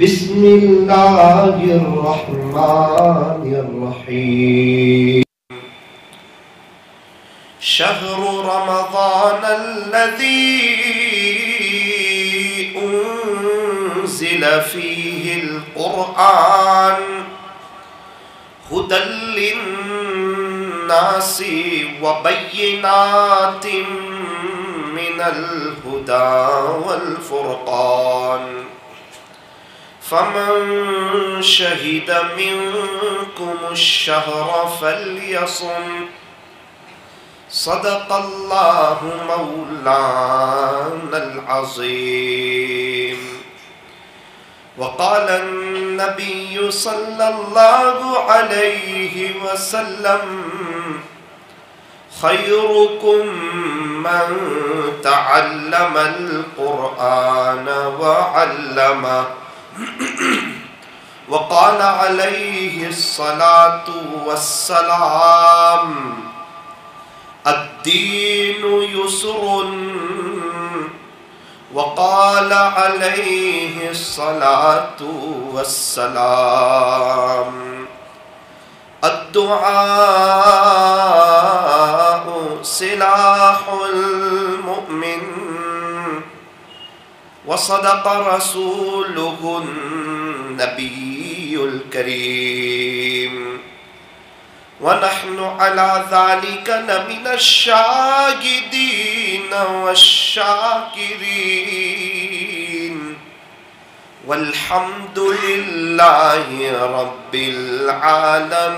بسم الله الرحمن الرحيم. شهر رمضان الذي أنزل فيه القرآن هدى للناس وبينات من الهدى والفرقان فمن شهد منكم الشهر فليصم صدق الله مولانا العظيم. وقال النبي صلى الله عليه وسلم خيركم من تعلم القرآن وعلمه. وقال عليه الصلاة والسلام الدين يسر. وقال عليه الصلاة والسلام الدعاء سلاح المؤمن. وصدق رسوله النبي الكريم. ونحن على ذلك لمن الشاهدين والشاكرين والحمد لله رب العالمين.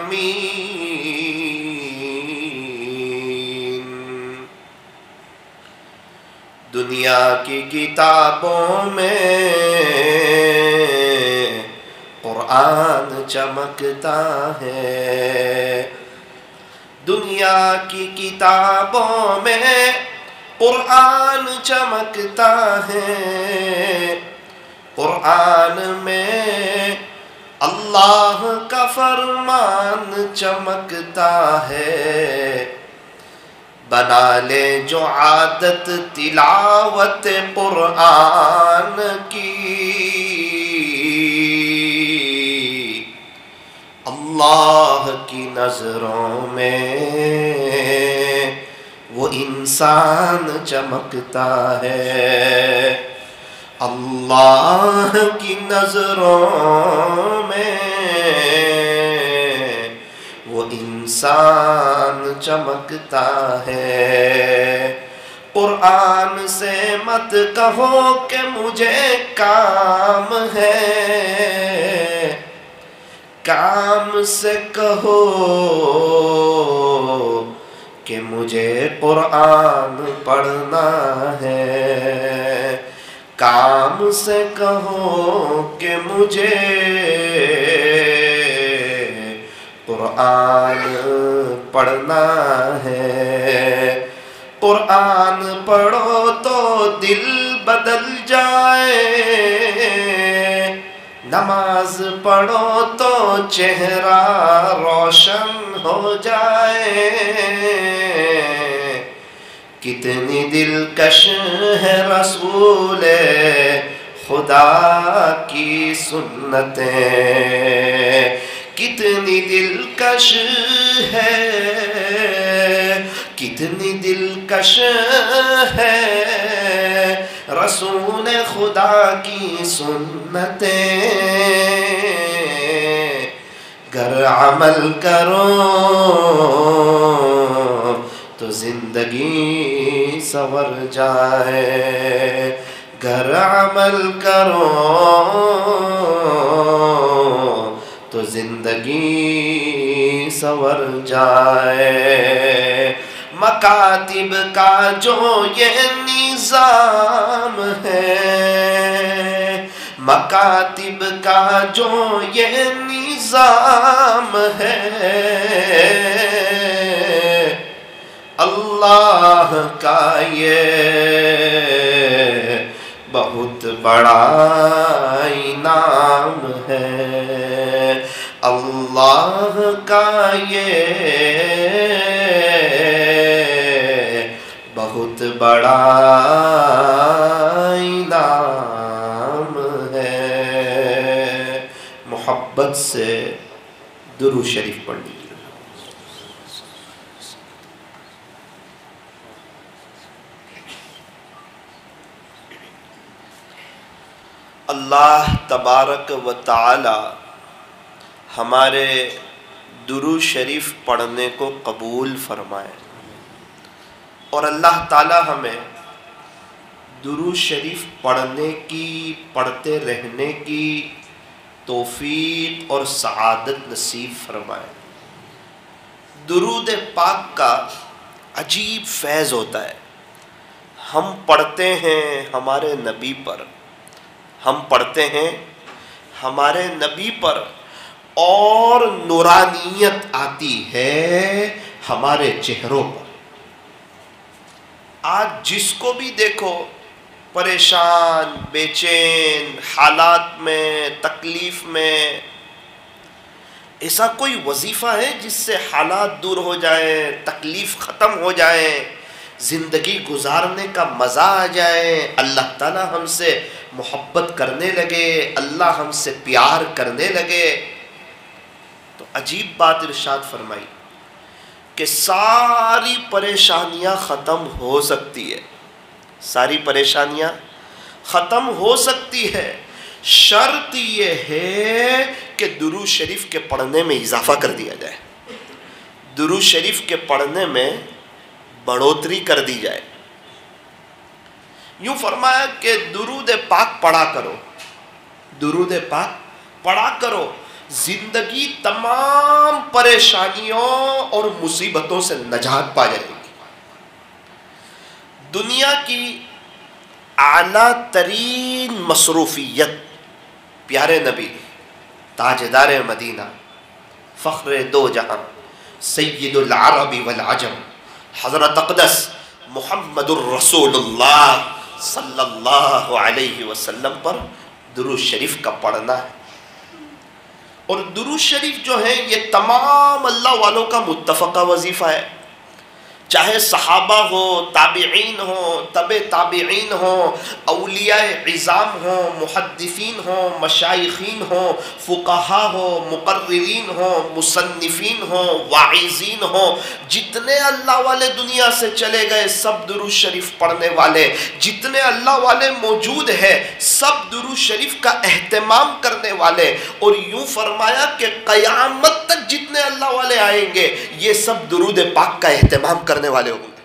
دنیا کی کتابوں میں قرآن چمکتا ہے. دنیا کی کتابوں میں قرآن چمکتا ہے. قرآن میں اللہ کا فرمان چمکتا ہے. بنا لے جو عادت تلاوت قرآن کی اللہ کی نظروں میں وہ انسان چمکتا ہے. اللہ کی نظروں میں وہ انسان چمکتا ہے. قرآن سے مت کہو کہ مجھے کام ہے. کام سے کہو کہ مجھے قرآن پڑھنا ہے. کام سے کہو کہ مجھے قرآن پڑھنا ہے. قرآن پڑھو تو دل بدل جائے. نماز پڑھو تو چہرہ روشن ہو جائے. کتنی دلکش ہے رسول خدا کی سنتیں. کتنی دلکش ہے. کتنی دلکش ہے رسول خدا کی سنتیں. گر عمل کرو تو زندگی سنور جائے. گر عمل کرو تو زندگی سنور جائے. مکاتب کا جو یہ نظام ہے. مکاتب کا جو یہ نظام ہے. اللہ کا یہ بہت بڑا انعام ہے. اللہ کا یہ بہت بڑا انعام ہے. محبت سے درود شریف پڑھ لیجیے۔ اللہ تبارک و تعالی ہمارے درود شریف پڑھنے کو قبول فرمائے، اور اللہ تعالی ہمیں درود شریف پڑھنے کی، پڑھتے رہنے کی توفیق اور سعادت نصیب فرمائے۔ درود پاک کا عجیب فیض ہوتا ہے۔ ہم پڑھتے ہیں ہمارے نبی پر، ہم پڑھتے ہیں ہمارے نبی پر، اور نورانیت آتی ہے ہمارے چہروں پر۔ آج جس کو بھی دیکھو پریشان، بے چین، حالات میں، تکلیف میں، ایسا کوئی وظیفہ ہے جس سے حالات دور ہو جائیں، تکلیف ختم ہو جائیں، زندگی گزارنے کا مزہ آ جائے، اللہ تعالیٰ ہم سے محبت کرنے لگے، اللہ ہم سے پیار کرنے لگے؟ تو عجیب بات ارشاد فرمائی کہ ساری پریشانیاں ختم ہو سکتی ہے، ساری پریشانیاں ختم ہو سکتی ہے، شرط یہ ہے کہ درود شریف کے پڑھنے میں اضافہ کر دیا جائے، درود شریف کے پڑھنے میں بڑھوتری کر دی جائے۔ یوں فرمایا کہ درود پاک پڑھا کرو، درود پاک پڑھا کرو، زندگی تمام پریشانیوں اور مصیبتوں سے نجات پا جائے گی۔ دنیا کی اعلیٰ ترین مصروفیت پیارے نبی، تاجدار مدینہ، فخر دو جہاں، سید العرب والعجم، حضرت اقدس محمد الرسول اللہ صلی اللہ علیہ وسلم پر درود شریف کا پڑھنا ہے۔ اور درود شریف جو ہے یہ تمام اللہ والوں کا متفقہ وظیفہ ہے، چاہے صحابہ ہو، تابعین ہو، تبع تابعین ہو، اولیاء عظام ہو، محدثین ہو، مشائخین ہو، فقہا ہو، مقررین ہو، مصنفین ہو، واعظین ہو، جتنے اللہ والے دنیا سے چلے گئے سب درود شریف پڑھنے والے، جتنے اللہ والے موجود ہیں سب درود شریف کا اہتمام کرنے والے۔ اور یوں فرمایا کہ قیامت تک جتنے اللہ والے آئیں گے یہ سب درود پاک کا اہتمام کرنے والے ہوں گے۔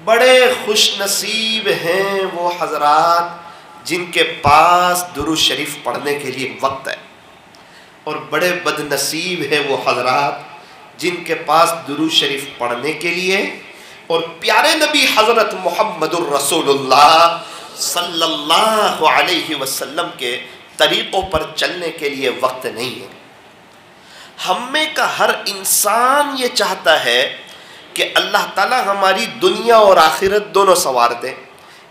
بڑے خوش نصیب ہیں وہ حضرات جن کے پاس درود شریف پڑھنے کے لیے وقت ہے، اور بڑے بد نصیب ہیں وہ حضرات جن کے پاس درود شریف پڑھنے کے لیے اور پیارے نبی حضرت محمد الرسول اللہ صلی اللہ علیہ وسلم کے طریقوں پر چلنے کے لیے وقت نہیں ہے۔ ہم میں کا ہر انسان یہ چاہتا ہے کہ اللہ تعالیٰ ہماری دنیا اور آخرت دونوں سنوار دے۔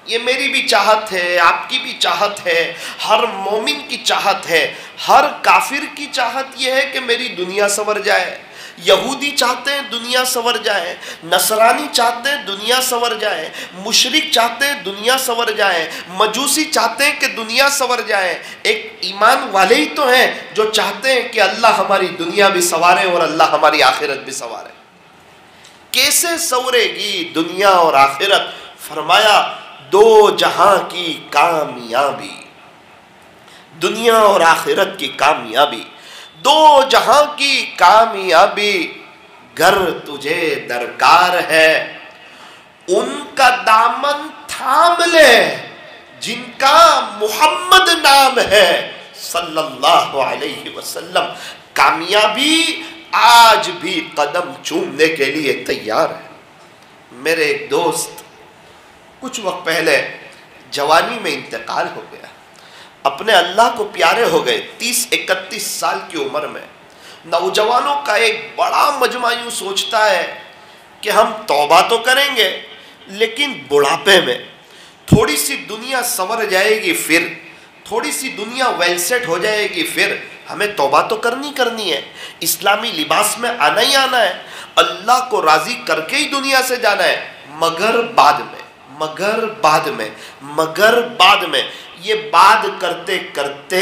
یہ میری بھی چاہت ہے، آپ کی بھی چاہت ہے، ہر مومن کی چاہت ہے، ہر کافر کی چاہت یہ ہے کہ میری دنیا سنور جائے۔ یہودی چاہتے ہیں دنیا سنور جائے، نصرانی چاہتے ہیں دنیا سنور جائے، مشرک چاہتے ہیں دنیا سنور جائے، مجوسی چاہتے ہیں کہ دنیا سنور جائے۔ ایک ایمان والے ہی تو ہیں جو چاہتے ہیں کہ اللہ ہماری دنیا بھی سنوارے اور اللہ ہماری آخرت بھی سنوارے۔ کیسے سنورے گی دنیا اور آخرت؟ فرمایا دو جہاں کی کامیابی، دنیا اور آخرت کی کامیابی، دو جہاں کی کامیابی گر تجھے درکار ہے، ان کا دامن تھام لے جن کا محمد نام ہے صلی اللہ علیہ وسلم۔ کامیابی آج بھی قدم چومنے کے لیے تیار ہے۔ میرے ایک دوست کچھ وقت پہلے جوانی میں انتقال ہو گیا، اپنے اللہ کو پیارے ہو گئے، 30-31 سال کی عمر میں۔ نوجوانوں کا ایک بڑا مجمع یوں سوچتا ہے کہ ہم توبہ تو کریں گے لیکن بڑھاپے میں تھوڑی سی دنیا سنور جائے گی، پھر تھوڑی سی دنیا ویل سیٹ ہو جائے گی، پھر ہمیں توبہ تو کرنی ہے، اسلامی لباس میں آنا ہی آنا ہے، اللہ کو راضی کر کے ہی دنیا سے جانا ہے، مگر بعد میں یہ بات کرتے کرتے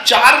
4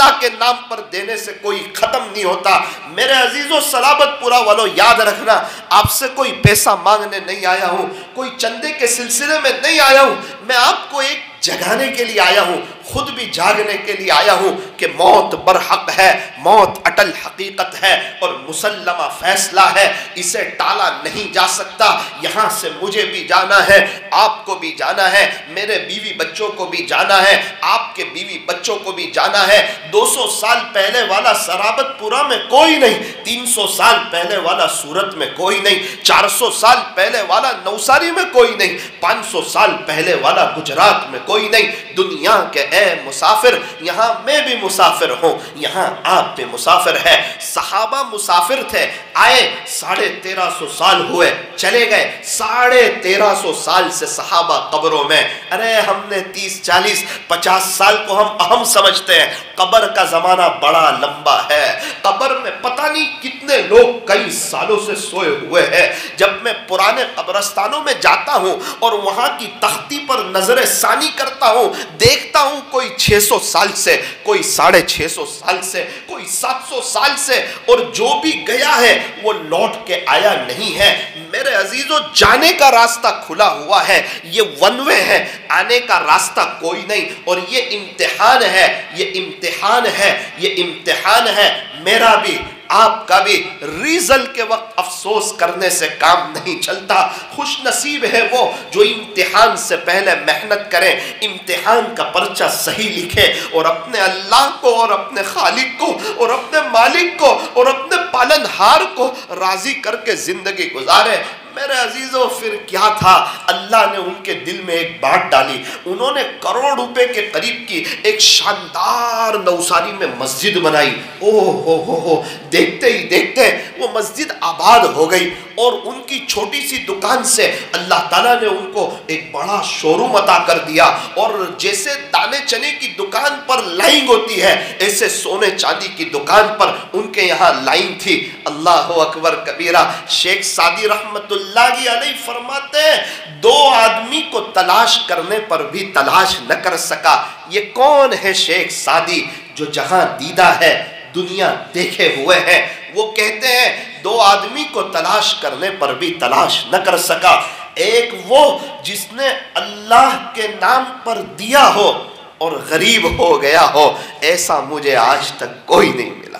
اللہ کے نام پر دینے سے کوئی ختم نہیں ہوتا۔ میرے عزیزو سلامت پورا والو یاد رکھنا، آپ سے کوئی پیسہ مانگنے نہیں آیا ہوں، کوئی چندے کے سلسلے میں نہیں آیا ہوں، میں آپ کو ایک جگانے کے لیے آیا ہوں، خود بھی جاگنے کے لیے آیا ہوں کہ موت برحق ہے، موت اٹل حقیقت ہے اور مسلمہ فیصلہ ہے، اسے ٹالا نہیں جا سکتا۔ یہاں سے مجھے بھی جانا ہے، آپ کو بھی جانا ہے، میرے بیوی بچوں کو بھی جانا ہے، آپ کے بیوی بچوں کو بھی جانا ہے۔ 200 سال پہلے والا سرابت پورا میں کوئی نہیں، 300 سال پہلے والا سورت میں کوئی نہیں، 400 سال پہلے والا نوساری میں کوئی نہیں، 500 سال پہلے والا گجرات میں کوئی نہیں۔ دنیا کے اے مسافر، یہاں میں بھی مسافر ہوں، یہاں آپ بھی مسافر ہے۔ صحابہ مسافر تھے، آئے 1350 سال ہوئے چلے گئے، 1350 سال سے صحابہ قبروں میں۔ ارے ہم نے 30 40 50 سال کو ہم اہم سمجھتے ہیں، قبر کا زمانہ بڑا لمبا ہے۔ قبر میں پتہ نہیں کتنے لوگ کئی سالوں سے سوئے ہوئے ہیں۔ جب میں پرانے قبرستانوں میں جاتا ہوں اور وہاں کی تختی پر نظر ثانی کرتا ہوں، دیکھتا ہوں کوئی 600 سال سے، کوئی 650 سال سے، کوئی 700 سال سے، اور جو بھی گیا ہے وہ لوٹ کے آیا نہیں ہے۔ میرے عزیزو جانے کا راستہ کھلا ہوا ہے، یہ ون وے ہے، آنے کا راستہ کوئی نہیں، اور یہ امتحان ہے، یہ امتحان ہے، یہ امتحان ہے، میرا بھی آپ کا بھی۔ ریزلٹ کے وقت افسوس کرنے سے کام نہیں چلتا۔ خوش نصیب ہے وہ جو امتحان سے پہلے محنت کرے، امتحان کا پرچہ صحیح لکھے اور اپنے اللہ کو اور اپنے خالق کو اور اپنے مالک کو اور اپنے پالنہار کو راضی کر کے زندگی گزارے۔ میرے عزیزو پھر کیا تھا، اللہ نے ان کے دل میں ایک بات ڈالی، انہوں نے کروڑ روپے کے قریب کی ایک شاندار نوساری میں مسجد بنائی۔ ہو دیکھتے ہی دیکھتے وہ مسجد آباد ہو گئی، اور ان کی چھوٹی سی دکان سے اللہ تعالیٰ نے ان کو ایک بڑا شو روم عطا کر دیا، اور جیسے دانے چنے کی دکان پر لائن ہوتی ہے، ایسے سونے چاندی کی دکان پر ان کے یہاں لائن تھی۔ اللہ اکبر کبیرہ۔ شیخ سعدی رحمت اللہ علیہ فرماتے ہیں 2 آدمی کو تلاش کرنے پر بھی تلاش نہ کر سکا۔ یہ کون ہے شیخ سعدی جو جہاں دیدہ ہے دنیا دیکھے ہوئے ہیں؟ وہ کہتے ہیں 2 آدمی کو تلاش کرنے پر بھی تلاش نہ کر سکا، ایک وہ جس نے اللہ کے نام پر دیا ہو اور غریب ہو گیا ہو، ایسا مجھے آج تک کوئی نہیں ملا،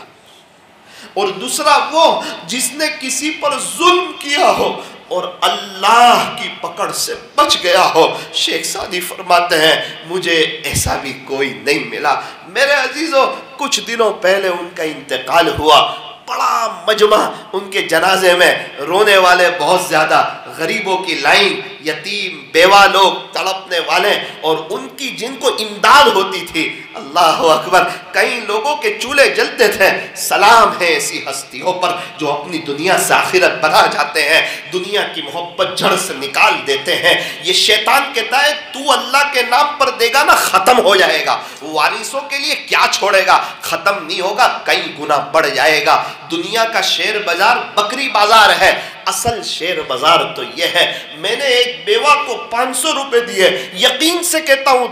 اور دوسرا وہ جس نے کسی پر ظلم کیا ہو اور اللہ کی پکڑ سے بچ گیا ہو۔ شیخ سعدی فرماتے ہیں مجھے ایسا بھی کوئی نہیں ملا۔ میرے عزیزو کچھ دنوں پہلے ان کا انتقال ہوا، بڑا مجمع ان کے جنازے میں، رونے والے بہت زیادہ، غریبوں کی لائن، یتیم بیوہ لوگ تڑپنے والے، اور ان کی جن کو امداد ہوتی تھی۔ اللہ اکبر، کئی لوگوں کے چولہے جلتے تھے۔ سلام ہے ایسی ہستیوں پر جو اپنی دنیا سے آخرت بنا جاتے ہیں، دنیا کی محبت جڑ سے نکال دیتے ہیں۔ یہ شیطان کہتا ہے تو اللہ کے نام پر دے گا نا ختم ہو جائے گا، وارثوں کے لیے کیا چھوڑے گا، ختم نہیں ہوگا، کئی گنا بڑھ جائے گا۔ دنیا کا شیر بازار بکری بازار ہے، اصل شیر بازار تو یہ ہے۔ میں نے ایک بیوہ کو 500 روپے دیے، یقین سے کہتا ہوں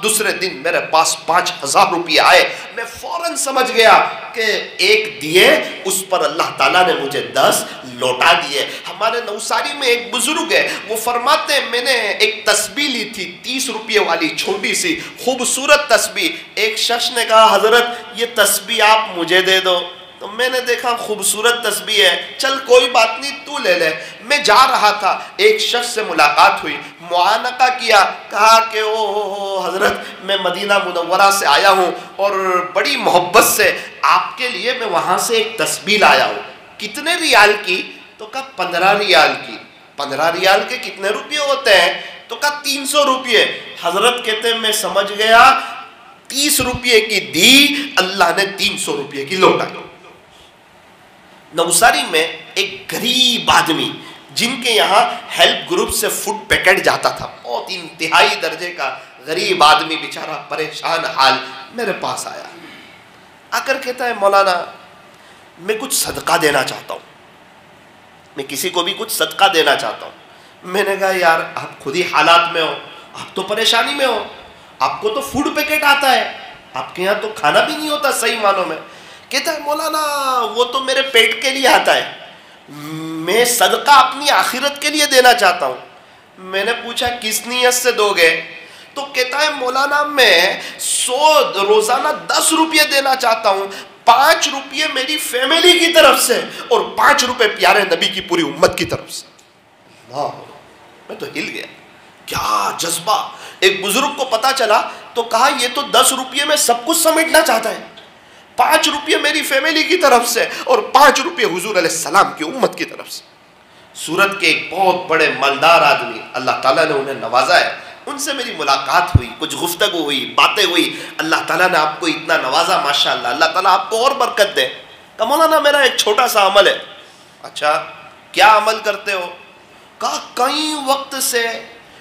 دوسرے دن میرے پاس 5000 روپے آئے۔ میں فوراً سمجھ گیا کہ ایک دیے اس پر اللہ تعالیٰ نے مجھے 10 لوٹا دیے۔ ہمارے نوساری میں ایک بزرگ ہے، وہ فرماتے ہیں میں نے ایک تسبیح لی تھی 30 روپے والی، چھوٹی سی خوبصورت تسبیح۔ ایک شخص نے کہا حضرت یہ تسبیح آپ مجھے دے دو، تو میں نے دیکھا خوبصورت تسبیح ہے، چل کوئی بات نہیں تو لے لے۔ میں جا رہا تھا، ایک شخص سے ملاقات ہوئی، معانقہ کیا، کہا کہ او حضرت میں مدینہ منورہ سے آیا ہوں اور بڑی محبت سے آپ کے لیے میں وہاں سے ایک تسبیح لایا ہوں۔ کتنے ریال کی؟ تو کہا 15 ریال کی۔ 15 ریال کے کتنے روپے ہوتے ہیں؟ تو کہا 300 روپے۔ حضرت کہتے ہیں میں سمجھ گیا 30 روپے کی دی، اللہ نے 300 روپے کی لوٹائی۔ نوساری میں ایک غریب آدمی جن کے یہاں ہیلپ گروپ سے فوڈ پیکٹ جاتا تھا، بہت انتہائی درجے کا غریب آدمی بیچارہ پریشان حال میرے پاس آیا، آ کر کہتا ہے مولانا میں کچھ صدقہ دینا چاہتا ہوں، میں کسی کو بھی کچھ صدقہ دینا چاہتا ہوں۔ میں نے کہا یار آپ خود ہی حالات میں ہو، آپ تو پریشانی میں ہو، آپ کو تو فوڈ پیکٹ آتا ہے، آپ کے یہاں تو کھانا بھی نہیں ہوتا صحیح معنوں میں. کہتا ہے مولانا وہ تو میرے پیٹ کے لیے آتا ہے, میں صدقہ اپنی آخرت کے لیے دینا چاہتا ہوں. میں نے پوچھا کس نیت سے دو گے؟ تو کہتا ہے مولانا میں 100 روزانہ 10 روپے دینا چاہتا ہوں, 5 روپے میری فیملی کی طرف سے اور 5 روپے پیارے نبی کی پوری امت کی طرف سے. میں تو ہل گیا, کیا جذبہ. ایک بزرگ کو پتا چلا تو کہا یہ تو 10 روپے میں سب کچھ سمیٹنا چاہتا ہے, 5 روپے میری فیملی کی طرف سے اور 5 روپے حضور علیہ السلام کی امت کی طرف سے. سورت کے ایک بہت بڑے مالدار آدمی, اللہ تعالیٰ نے انہیں نوازا ہے, ان سے میری ملاقات ہوئی, کچھ گفتگو ہوئی, باتیں ہوئی. اللہ تعالیٰ نے آپ کو اتنا نوازا ماشاءاللہ, اللہ تعالیٰ آپ کو اور برکت دے. کہا مولانا میرا ایک چھوٹا سا عمل ہے. اچھا کیا عمل کرتے ہو؟ کہا کئی وقت سے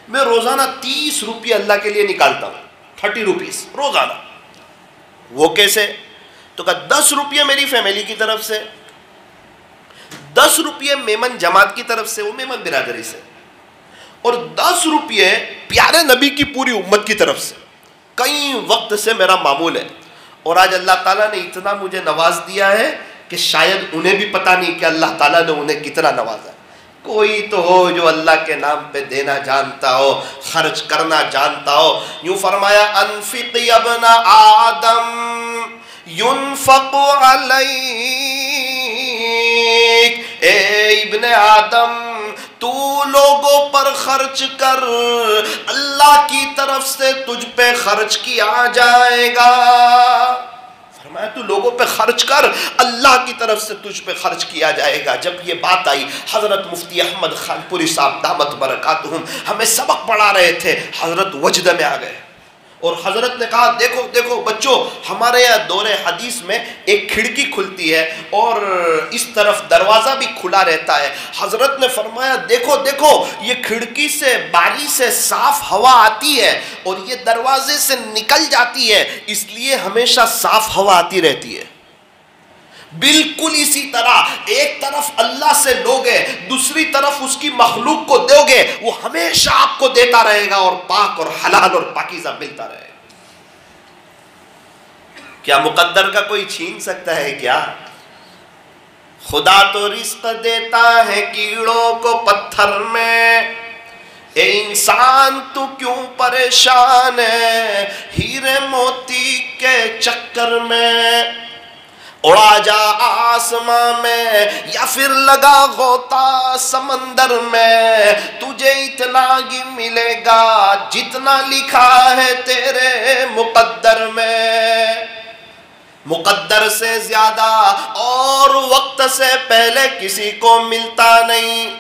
میں روزانہ 30 روپے اللہ کے لیے نکالتا ہوں, 30 روپیز روزانہ. وہ کیسے؟ تو کہا 10 روپے میری فیملی کی طرف سے, 10 روپے میمن جماعت کی طرف سے, وہ میمن برادری سے, اور 10 روپے پیارے نبی کی پوری امت کی طرف سے. کئی وقت سے میرا معمول ہے, اور آج اللہ تعالیٰ نے اتنا مجھے نواز دیا ہے کہ شاید انہیں بھی پتہ نہیں کہ اللہ تعالیٰ نے انہیں کتنا نوازا ہے. کوئی تو ہو جو اللہ کے نام پہ دینا جانتا ہو, خرچ کرنا جانتا ہو. یوں فرمایا انفق یا ابن آدم ينفق علیک, اے ابن آدم تو لوگوں پر خرچ کر, اللہ کی طرف سے تجھ پہ خرچ کیا جائے گا. فرمایا تو لوگوں پہ خرچ کر, اللہ کی طرف سے تجھ پہ خرچ کیا جائے گا. جب یہ بات آئی حضرت مفتی احمد خان پوری صاحب دامت برکاتہم ہمیں سبق پڑھا رہے تھے, حضرت وجد میں آ گئے اور حضرت نے کہا دیکھو دیکھو بچوں, ہمارے یہاں دور حدیث میں ایک کھڑکی کھلتی ہے اور اس طرف دروازہ بھی کھلا رہتا ہے. حضرت نے فرمایا دیکھو دیکھو یہ کھڑکی سے باری سے صاف ہوا آتی ہے اور یہ دروازے سے نکل جاتی ہے, اس لیے ہمیشہ صاف ہوا آتی رہتی ہے. بالکل اسی طرح ایک طرف اللہ سے لوگے, دوسری طرف اس کی مخلوق کو دو گے, وہ ہمیشہ آپ کو دیتا رہے گا اور پاک اور حلال اور پاکیزہ ملتا رہے گا. کیا مقدر کا کوئی چھین سکتا ہے کیا؟ خدا تو رزق دیتا ہے کیڑوں کو پتھر میں, اے انسان تو کیوں پریشان ہے ہیرے موتی کے چکر میں. اڑا جا آسماں میں یا پھر لگا غوطہ سمندر میں, تجھے اتنا ہی ملے گا جتنا لکھا ہے تیرے مقدر میں. مقدر سے زیادہ اور وقت سے پہلے کسی کو ملتا نہیں.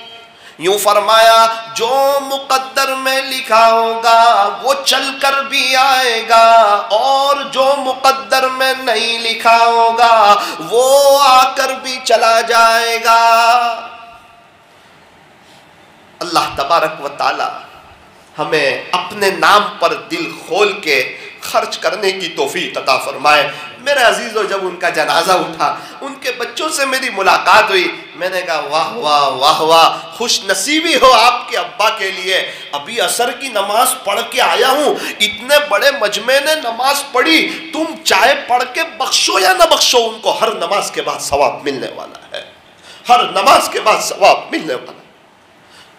یوں فرمایا جو مقدر میں لکھا ہوگا وہ چل کر بھی آئے گا, اور جو مقدر میں نہیں لکھا ہوگا وہ آ کر بھی چلا جائے گا. اللہ تبارک و تعالی ہمیں اپنے نام پر دل کھول کے خرچ کرنے کی توفیق عطا فرمائے. میرے عزیزو جب ان کا جنازہ اٹھا, ان کے بچوں سے میری ملاقات ہوئی, میں نے کہا واہ واہ واہ واہ, خوش نصیبی ہو آپ کے ابا کے لیے. ابھی عصر کی نماز پڑھ کے آیا ہوں, اتنے بڑے مجمع نے نماز پڑھی, تم چاہے پڑھ کے بخشو یا نہ بخشو ان کو ہر نماز کے بعد ثواب ملنے والا ہے, ہر نماز کے بعد ثواب ملنے والا ہے.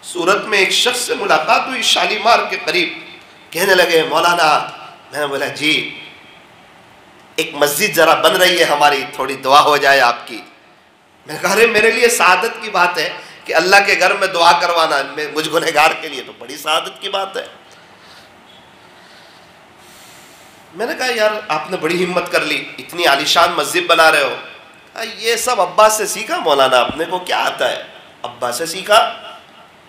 سورت میں ایک شخص سے ملاقات ہوئی شالیمار کے قریب, کہنے لگے مولانا. میں نے بولا جی ایک مسجد ذرا بن رہی ہے ہماری, تھوڑی دعا ہو جائے آپ کی. میں نے کہا ارے میرے لیے سعادت کی بات ہے کہ اللہ کے گھر میں دعا کروانا, مجھ گنہگار کے لیے تو بڑی سعادت کی بات ہے. میں نے کہا یار آپ نے بڑی ہمت کر لی, اتنی عالیشان مسجد بنا رہے ہو. یہ سب ابا سے سیکھا مولانا, اپنے کو کیا آتا ہے؟ ابا سے سیکھا.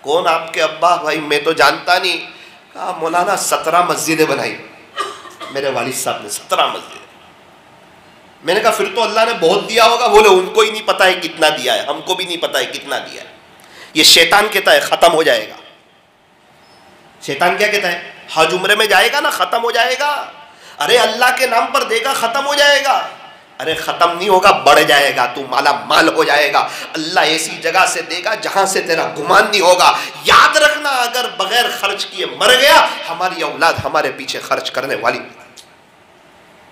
کون آپ کے ابا؟ بھائی میں تو جانتا نہیں. کہا مولانا 17 مسجدیں بنائی میرے والد صاحب نے, 17 مسجدیں. میں نے کہا پھر تو اللہ نے بہت دیا ہوگا. بولے ان کو ہی نہیں پتا ہے کتنا دیا ہے, ہم کو بھی نہیں پتا ہے کتنا دیا ہے. یہ شیطان کہتا ہے ختم ہو جائے گا. شیطان کیا کہتا ہے؟ حج عمرے میں جائے گا نا ختم ہو جائے گا. ارے اللہ کے نام پر دے گا ختم ہو جائے گا. ارے ختم نہیں ہوگا, بڑھ جائے گا, تو مالا مال ہو جائے گا. اللہ ایسی جگہ سے دے گا جہاں سے تیرا گمان نہیں ہوگا. یاد رکھنا اگر بغیر خرچ کیے مر گیا, ہماری اولاد ہمارے پیچھے خرچ کرنے والی.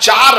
4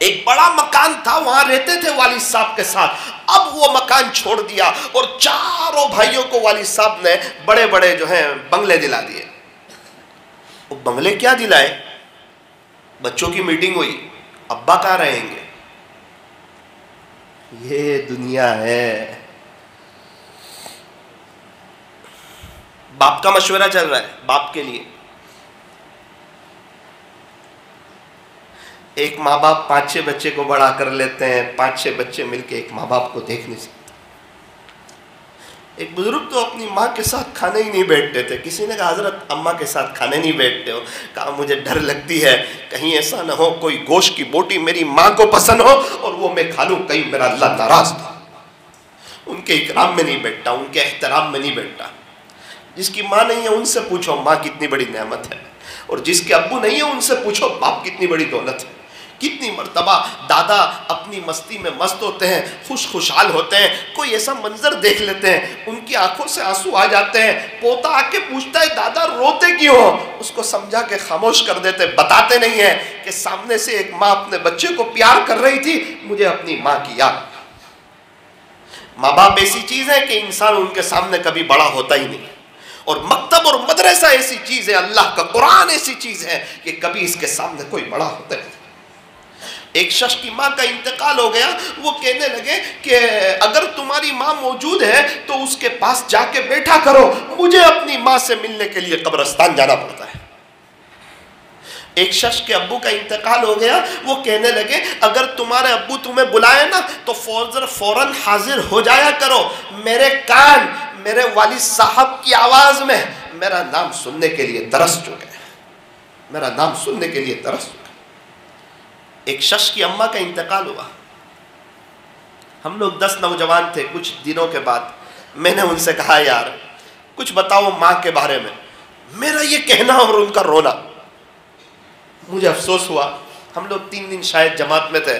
ایک بڑا مکان تھا، وہاں رہتے تھے والد صاحب کے ساتھ، اب وہ مکان چھوڑ دیا اور چاروں بھائیوں کو والد صاحب نے بڑے بڑے جو ہیں بنگلے دلا دیے۔ وہ بنگلے کیا دلائے؟ بچوں کی میٹنگ ہوئی، ابا کہاں رہیں گے؟ یہ دنیا ہے۔ باپ کا مشورہ چل رہا ہے، باپ کے لیے۔ ایک ماں باپ 5-6 بچے کو بڑا کر لیتے ہیں، 5-6 بچے مل کے ایک ماں باپ کو دیکھ نہیں سکتے۔ ایک بزرگ تو اپنی ماں کے ساتھ کھانے ہی نہیں بیٹھتے تھے۔ کسی نے کہا حضرت اماں کے ساتھ کھانے نہیں بیٹھتے ہو؟ کہا مجھے ڈر لگتی ہے کہیں ایسا نہ ہو کوئی گوشت کی بوٹی میری ماں کو پسند ہو اور وہ میں کھا لوں، کہیں میرا اللہ ناراض تھا۔ ان کے اکرام میں نہیں بیٹھتا، ان کے احترام میں نہیں بیٹھتا۔ جس کی ماں نہیں ہے ان سے پوچھو ماں کتنی بڑی نعمت ہے، اور جس کے ابو نہیں ہے ان سے پوچھو باپ کتنی بڑی دولت ہے۔ کتنی مرتبہ دادا اپنی مستی میں مست ہوتے ہیں، خوشحال ہوتے ہیں، کوئی ایسا منظر دیکھ لیتے ہیں ان کی آنکھوں سے آنسو آ جاتے ہیں، پوتا آ کے پوچھتا ہے دادا روتے کیوں ہو؟ اس کو سمجھا کے خاموش کر دیتے، بتاتے نہیں ہیں کہ سامنے سے ایک ماں اپنے بچے کو پیار کر رہی تھی، مجھے اپنی ماں کی یاد۔ ماں باپ ایسی چیز ہے کہ انسان ان کے سامنے کبھی بڑا ہوتا ہی نہیں، اور مکتب اور مدرسہ ایسی چیز ہے، اللہ کا قرآن ایسی چیز ہے کہ کبھی اس کے سامنے کوئی بڑا ہوتا ہے۔ ایک شخص کی ماں کا انتقال ہو گیا، وہ کہنے لگے کہ اگر تمہاری ماں موجود ہے تو اس کے پاس جا کے بیٹھا کرو، مجھے اپنی ماں سے ملنے کے لیے قبرستان جانا پڑتا ہے۔ ایک شخص کے ابو کا انتقال ہو گیا، وہ کہنے لگے اگر تمہارے ابو تمہیں بلائے نا تو فوراً حاضر ہو جایا کرو، میرے کان میرے والد صاحب کی آواز میں میرا نام سننے کے لیے ترس چکے ہیں، میرا نام سننے کے لیے ترس چکے۔ ایک شخص کی اماں کا انتقال ہوا، ہم لوگ 10 نوجوان تھے، کچھ دنوں کے بعد میں نے ان سے کہا یار کچھ بتاؤ ماں کے بارے میں۔ میرا یہ کہنا اور ان کا رونا، مجھے افسوس ہوا، ہم لوگ 3 دن شاید جماعت میں تھے،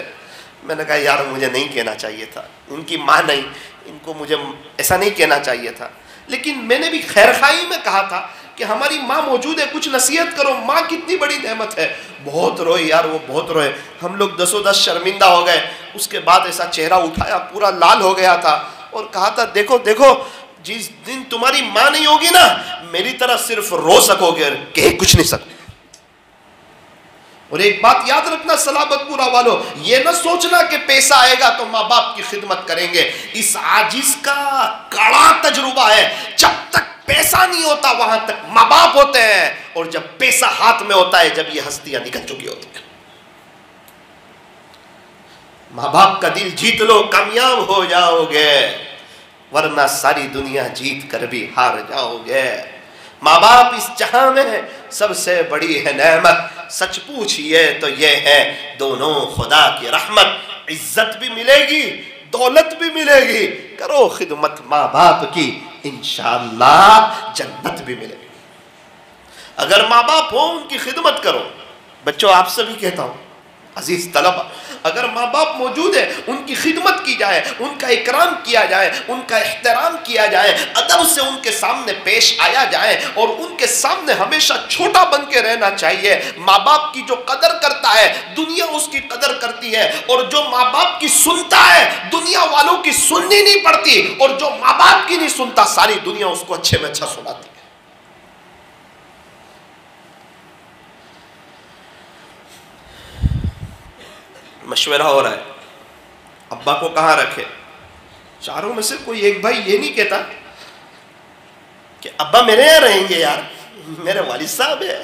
میں نے کہا یار مجھے نہیں کہنا چاہیے تھا، ان کی ماں نہیں، ان کو مجھے ایسا نہیں کہنا چاہیے تھا، لیکن میں نے بھی خیر خواہی میں کہا تھا کہ ہماری ماں موجود ہے، کچھ نصیحت کرو، ماں کتنی بڑی نعمت ہے۔ بہت روئے یار، وہ بہت روئے، ہم لوگ 10 شرمندہ ہو گئے۔ اس کے بعد ایسا چہرہ اٹھایا، پورا لال ہو گیا تھا، اور کہا تھا دیکھو دیکھو جس دن تمہاری ماں نہیں ہوگی نا، میری طرح صرف رو سکو گے، کہہ کچھ نہیں سکتے۔ اور ایک بات یاد رکھنا صلابت پورا والو، یہ نہ سوچنا کہ پیسہ آئے گا تو ماں باپ کی خدمت کریں گے، اس عاجز کا کڑا تجربہ ہے، جب تک پیسہ نہیں ہوتا وہاں تک ماں باپ ہوتے ہیں، اور جب پیسہ ہاتھ میں ہوتا ہے جب یہ ہستیاں نکل چکی ہوتی ہیں۔ ماں باپ کا دل جیت لو، کامیاب ہو جاؤ گے، ورنہ ساری دنیا جیت کر بھی ہار جاؤ گے۔ ماں باپ اس جہاں میں سب سے بڑی ہے نعمت، سچ پوچھئے تو یہ ہے دونوں خدا کی رحمت، عزت بھی ملے گی دولت بھی ملے گی، کرو خدمت ماں باپ کی، انشاءاللہ جنت بھی ملے گی۔ اگر ماں باپ ہو ان کی خدمت کرو۔ بچوں آپ سے بھی کہتا ہوں، عزیز طلبہ، اگر ماں باپ موجود ہے ان کی خدمت کی جائے، ان کا اکرام کیا جائے، ان کا احترام کیا جائے، ادب سے ان کے سامنے پیش آیا جائے، اور ان کے سامنے ہمیشہ چھوٹا بن کے رہنا چاہیے۔ ماں باپ کی جو قدر کرتا ہے دنیا اس کی قدر کرتی ہے، اور جو ماں باپ کی سنتا ہے دنیا والوں کی سننی نہیں پڑتی، اور جو ماں باپ کی نہیں سنتا ساری دنیا اس کو اچھے میں اچھا سناتی ہے۔ مشورہ ہو رہا ہے ابا کو کہاں رکھے، چاروں میں سے کوئی ایک بھائی یہ نہیں کہتا کہ ابا میرے یہاں رہیں گے، یار میرے والد صاحب ہیں،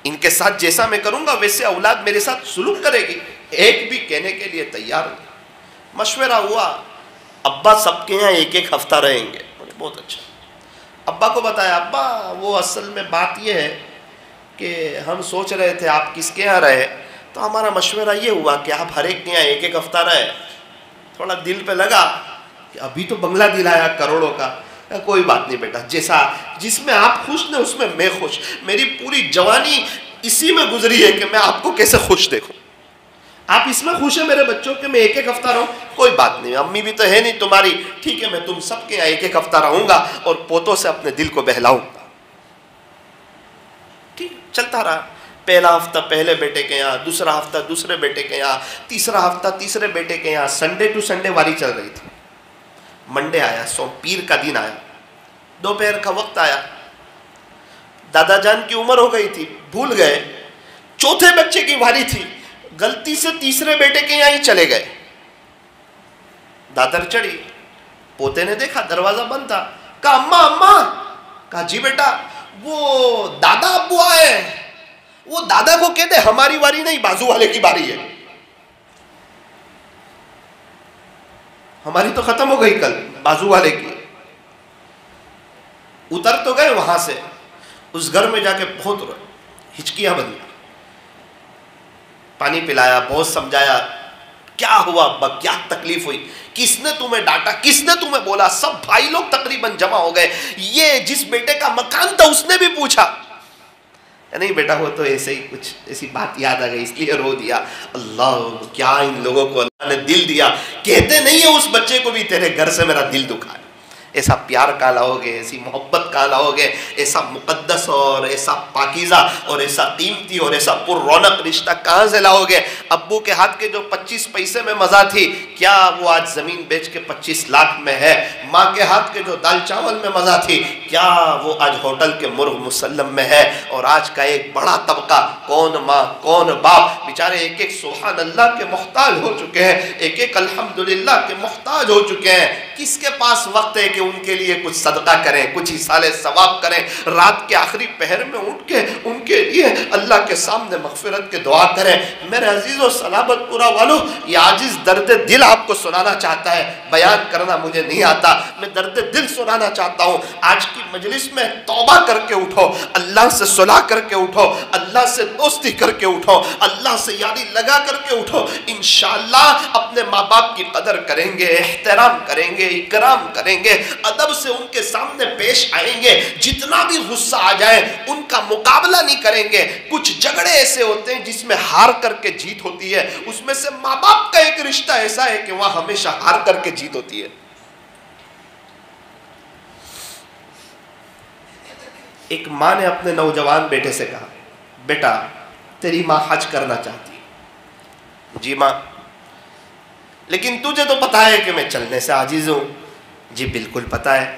ان کے ساتھ جیسا میں کروں گا ویسے اولاد میرے ساتھ سلوک کرے گی، ایک بھی کہنے کے لیے تیار نہیں۔ مشورہ ہوا، ابا سب کے یہاں 1 ہفتہ رہیں گے، بہت اچھا۔ ابا کو بتایا ابا وہ اصل میں بات یہ ہے کہ ہم سوچ رہے تھے آپ کس کے یہاں رہے، تو ہمارا مشورہ یہ ہوا کہ آپ ہر ایک کے یہاں 1 ہفتہ رہے۔ تھوڑا دل پہ لگا کہ ابھی تو بنگلہ دلایا کروڑوں کا، کوئی بات نہیں بیٹا، جس میں آپ خوش نے اس میں میں خوش، میری پوری جوانی اسی میں گزری ہے کہ میں آپ کو کیسے خوش دیکھوں، آپ اس میں خوش ہیں میرے بچوں کے میں 1 ہفتہ رہوں، کوئی بات نہیں، امی بھی تو ہے نہیں تمہاری، ٹھیک ہے میں تم سب کے یہاں 1 ہفتہ رہوں گا اور پوتوں سے اپنے دل کو بہلاؤں گا۔ ٹھیک چلتا رہا، پہلا ہفتہ پہلے بیٹے کے یہاں، دوسرا ہفتہ دوسرے بیٹے کے یہاں، تیسرا ہفتہ تیسرے بیٹے کے یہاں. سنڈے ٹو سنڈے واری چل رہی تھی. منڈے آیا، پیر کا دن آیا، دوپہر کا وقت آیا. دادا جان کی عمر ہو گئی تھی، بھول گئے. چوتھے بچے کی واری تھی، غلطی سے تیسرے بیٹے کے یہاں ہی چلے گئے. دادر چڑھی، پوتے نے دیکھا دروازہ بند تھا. کہا اماں اماں. کہا جی بیٹا. وہ دادا ابو آئے. وہ دادا کو کہتے ہماری واری نہیں، بازو والے کی باری ہے. ہماری تو ختم ہو گئی کل، بازو والے کی. اتر تو گئے وہاں سے. اس گھر میں جا کے بہت روئے، ہچکیاں بنی. پانی پلایا، بہت سمجھایا. کیا ہوا ابا، کیا تکلیف ہوئی، کس نے تمہیں ڈانٹا، کس نے تمہیں بولا؟ سب بھائی لوگ تقریباً جمع ہو گئے. یہ جس بیٹے کا مکان تھا اس نے بھی پوچھا. نہیں بیٹا وہ تو ایسے ہی کچھ ایسی بات یاد آ گئی اس لیے رو دیا. اللہ، کیا ان لوگوں کو اللہ نے دل دیا. کہتے نہیں ہے اس بچے کو بھی تیرے گھر سے میرا دل دکھا ہے. ایسا پیار کہاں لاؤ گے، ایسی محبت کہاں لاؤ گے، ایسا مقدس اور ایسا پاکیزہ اور ایسا قیمتی اور ایسا پر رونق رشتہ کہاں سے لاؤ گے؟ ابو کے ہاتھ کے جو 25 پیسے میں مزہ تھی، کیا وہ آج زمین بیچ کے 25 لاکھ میں ہے؟ ماں کے ہاتھ کے جو دال چاول میں مزہ تھی، کیا وہ آج ہوٹل کے مرغ مسلم میں ہے؟ اور آج کا ایک بڑا طبقہ، کون ماں کون باپ، بیچارے ایک ایک سبحان اللہ کے محتاج ہو چکے ہیں، ایک ایک الحمدللہ کے محتاج ہو چکے ہیں. کس کے پاس وقت ہے کہ ان کے لیے کچھ صدقہ کریں، کچھ ایصال ثواب کریں، رات کے آخری پہر میں اٹھ کے ان کے لیے اللہ کے سامنے مغفرت کے دعا کریں؟ میرے عزیز و سلامت پورا والو، یہ عاجز درد دل آپ کو سنانا چاہتا ہے. بیان کرنا مجھے نہیں آتا، میں درد دل سنانا چاہتا ہوں. آج کی مجلس میں توبہ کر کے اٹھو، اللہ سے صلح کر کے اٹھو، اللہ سے دوستی کر کے اٹھو، اللہ سے یاری لگا کر کے اٹھو. انشاءاللہ اپنے ماں باپ کی قدر کریں گے، احترام کریں گے، اکرام کریں گے، ادب سے ان کے سامنے پیش آئیں گے. جتنا بھی غصہ آ جائے ان کا مقابلہ نہیں کریں گے. کچھ جھگڑے ایسے ہوتے ہیں جس میں ہار کر کے جیت ہوتی ہے، اس میں سے ماں باپ کا ایک رشتہ ایسا ہے کہ وہاں ہمیشہ ہار کر کے جیت ہوتی ہے. ایک ماں نے اپنے نوجوان بیٹے سے کہا، بیٹا تیری ماں حج کرنا چاہتی ہے. جی ماں، لیکن تجھے تو پتا ہے کہ میں چلنے سے عاجز ہوں. جی بالکل پتا ہے،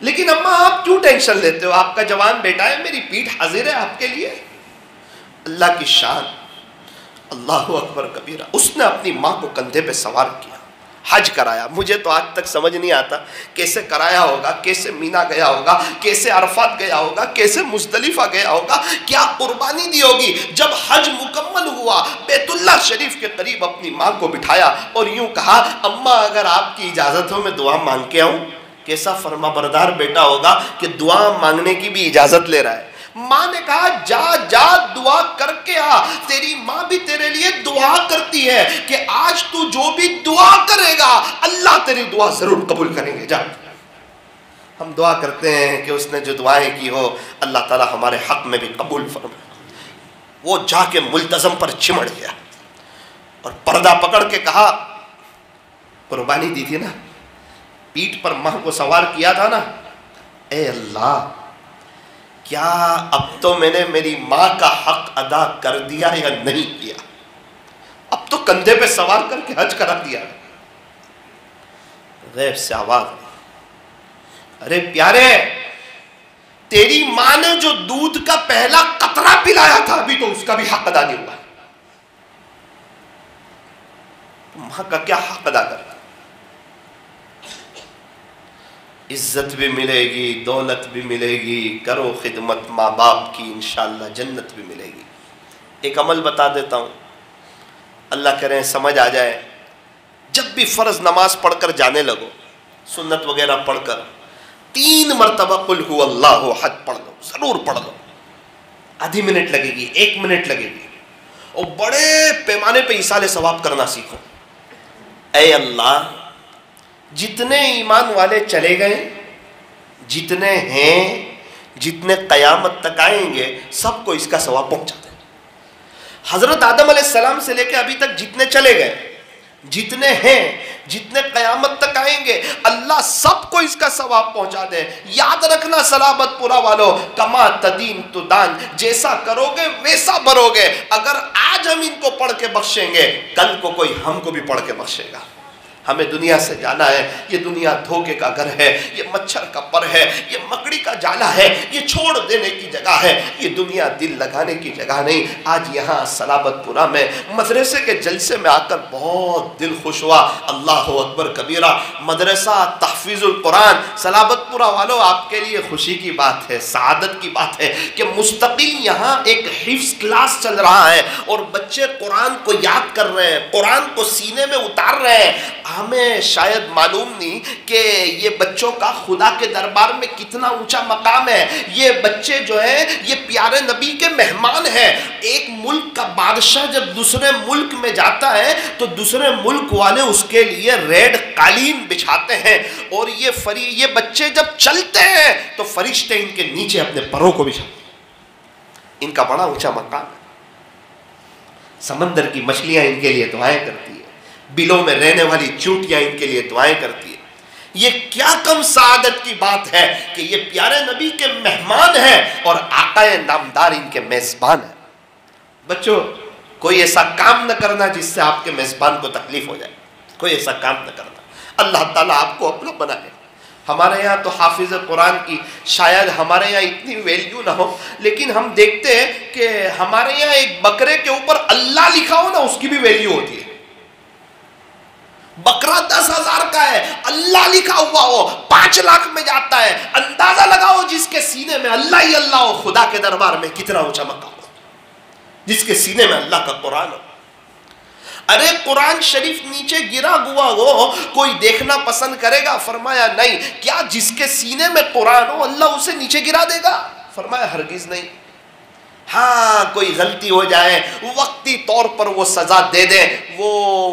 لیکن اماں آپ کیوں ٹینشن لیتے ہو؟ آپ کا جوان بیٹا ہے، میری پیٹھ حاضر ہے آپ کے لیے. اللہ کی شان، اللہ اکبر کبیرہ. اس نے اپنی ماں کو کندھے پہ سوار کیا، حج کرایا. مجھے تو آج تک سمجھ نہیں آتا کیسے کرایا ہوگا، کیسے مینا گیا ہوگا، کیسے عرفات گیا ہوگا، کیسے مزدلفہ گیا ہوگا، کیا قربانی دی ہوگی. جب حج مکمل ہوا، بیت اللہ شریف کے قریب اپنی ماں کو بٹھایا اور یوں کہا، اماں اگر آپ کی اجازت ہو میں دعا مانگ کے آؤں. کیسا فرما بردار بیٹا ہوگا کہ دعا مانگنے کی بھی اجازت لے رہا ہے. ماں نے کہا جا جا دعا کر کے آ. تیری ماں بھی تیرے لیے دعا کرتی ہے کہ آج تو جو بھی دعا کرے گا اللہ تیری دعا ضرور قبول کریں گے. جا. ہم دعا کرتے ہیں کہ اس نے جو دعائیں کی ہو اللہ تعالی ہمارے حق میں بھی قبول فرمائے. وہ جا کے ملتزم پر چمڑ گیا اور پردہ پکڑ کے کہا، قربانی دی تھی نا، پیٹھ پر ماں کو سوار کیا تھا نا، اے اللہ کیا اب تو میں نے میری ماں کا حق ادا کر دیا یا نہیں کیا؟ اب تو کندھے پہ سوار کر کے حج کرا دیا. غیب سے آواز، ارے پیارے، تیری ماں نے جو دودھ کا پہلا قطرہ پلایا تھا ابھی تو اس کا بھی حق ادا نہیں ہوا. ماں کا کیا حق ادا کرتا؟ عزت بھی ملے گی، دولت بھی ملے گی، کرو خدمت ماں باپ کی، انشاءاللہ جنت بھی ملے گی. ایک عمل بتا دیتا ہوں، اللہ کرے سمجھ آ جائے. جب بھی فرض نماز پڑھ کر جانے لگو، سنت وغیرہ پڑھ کر 3 مرتبہ قل هو اللہ احد پڑھ لو، ضرور پڑھ لو. آدھی منٹ لگے گی، 1 منٹ لگے گی، اور بڑے پیمانے پہ ایصال ثواب کرنا سیکھو. اے اللہ، جتنے ایمان والے چلے گئے، جتنے ہیں، جتنے قیامت تک آئیں گے، سب کو اس کا ثواب پہنچا دیں. حضرت آدم علیہ السلام سے لے کے ابھی تک جتنے چلے گئے جتنے ہیں، جتنے قیامت تک آئیں گے، اللہ سب کو اس کا ثواب پہنچا دے۔ یاد رکھنا سلامت پورا والو، کما تدین تو دان، جیسا کرو گے ویسا بھرو گے۔ اگر آج ہم ان کو پڑھ کے بخشیں گے، کل کو کوئی ہم کو بھی پڑھ کے بخشے گا۔ ہمیں دنیا سے جانا ہے، یہ دنیا دھوکے کا گھر ہے، یہ مچھر کا پر ہے، یہ مکڑی کا جالا ہے، یہ چھوڑ دینے کی جگہ ہے، یہ دنیا دل لگانے کی جگہ نہیں۔ آج یہاں سلامت پورہ میں مدرسے کے جلسے میں آ کر بہت دل خوش ہوا۔ اللہ اکبر کبیرہ، مدرسہ تحفیظ القرآن سلامت پورہ والوں، آپ کے لیے خوشی کی بات ہے، سعادت کی بات ہے کہ مستقل یہاں ایک حفظ کلاس چل رہا ہے اور بچے قرآن کو یاد کر رہے ہیں، قرآن کو سینے میں اتار رہے ہیں۔ ہمیں شاید معلوم نہیں کہ یہ بچوں کا خدا کے دربار میں کتنا اونچا مقام ہے۔ یہ بچے جو ہیں یہ پیارے نبی کے مہمان ہیں۔ ایک ملک کا بادشاہ جب دوسرے ملک میں جاتا ہے تو دوسرے ملک والے اس کے لیے ریڈ قالین بچھاتے ہیں، اور یہ بچے جب چلتے ہیں تو فرشتے ان کے نیچے اپنے پروں کو بچھاتے ہیں۔ ان کا بڑا اونچا مقام ہے۔ سمندر کی مچھلیاں ان کے لیے دعائیں کرتی ہیں، بلوں میں رہنے والی چونٹیاں ان کے لیے دعائیں کرتی ہیں۔ یہ کیا کم سعادت کی بات ہے کہ یہ پیارے نبی کے مہمان ہیں اور آقا نامدار ان کے میزبان ہیں۔ بچوں، کوئی ایسا کام نہ کرنا جس سے آپ کے میزبان کو تکلیف ہو جائے، کوئی ایسا کام نہ کرنا۔ اللہ تعالیٰ آپ کو اپنا بنائے۔ ہمارے یہاں تو حافظ قرآن کی شاید ہمارے یہاں اتنی ویلیو نہ ہو، لیکن ہم دیکھتے ہیں کہ ہمارے یہاں ایک بکرے کے اوپر اللہ لکھا ہو نا، اس کی بھی ویلیو ہوتی ہے۔ بکرا 10,000 کا ہے، اللہ لکھا ہوا ہو 5 لاکھ میں جاتا ہے۔ اندازہ لگاؤ جس کے سینے میں اللہ ہی اللہ ہو، خدا کے دربار میں کتنا اونچا مقام ہو، جس کے سینے میں اللہ کا قرآن ہو۔ ارے قرآن شریف نیچے گرا ہوا ہو، کوئی دیکھنا پسند کرے گا؟ فرمایا نہیں۔ کیا جس کے سینے میں قرآن ہو اللہ اسے نیچے گرا دے گا؟ فرمایا ہرگز نہیں۔ ہاں کوئی غلطی ہو جائے، وقتی طور پر وہ سزا دے دے، وہ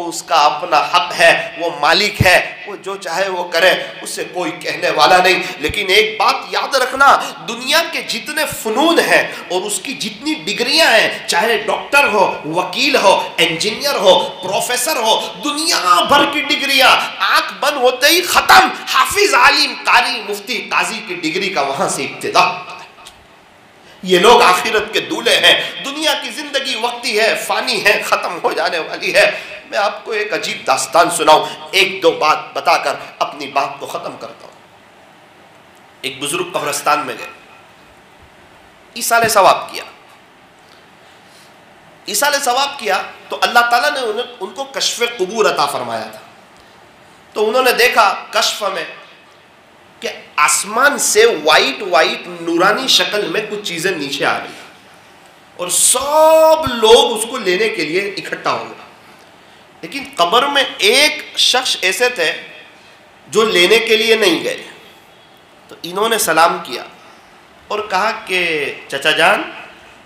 اس کا اپنا حق ہے، وہ مالک ہے، وہ جو چاہے وہ کرے، اسے کوئی کہنے والا نہیں۔ لیکن ایک بات یاد رکھنا، دنیا کے جتنے فنون ہیں اور اس کی جتنی ڈگریاں ہیں، چاہے ڈاکٹر ہو، وکیل ہو، انجینئر ہو، پروفیسر ہو، دنیا بھر کی ڈگریاں آنکھ بند ہوتے ہی ختم۔ حافظ، عالم، قاری، مفتی، قاضی کی ڈگری کا وہاں سے ابتدا۔ یہ لوگ آخرت کے دولے ہیں۔ دنیا کی زندگی وقتی ہے، فانی ہے، ختم ہو جانے والی ہے۔ میں آپ کو ایک عجیب داستان سناؤں، 1-2 بات بتا کر اپنی بات کو ختم کرتا ہوں۔ ایک بزرگ قبرستان میں گئے، ایصال ثواب کیا۔ ایصال ثواب کیا تو اللہ تعالیٰ نے ان کو کشف قبور عطا فرمایا تھا۔ تو انہوں نے دیکھا کشف میں کہ آسمان سے وائٹ نورانی شکل میں کچھ چیزیں نیچے آ رہی اور سب لوگ اس کو لینے کے لیے اکٹھا ہو گئے، لیکن قبر میں ایک شخص ایسے تھے جو لینے کے لیے نہیں گئے۔ تو انہوں نے سلام کیا اور کہا کہ چچا جان،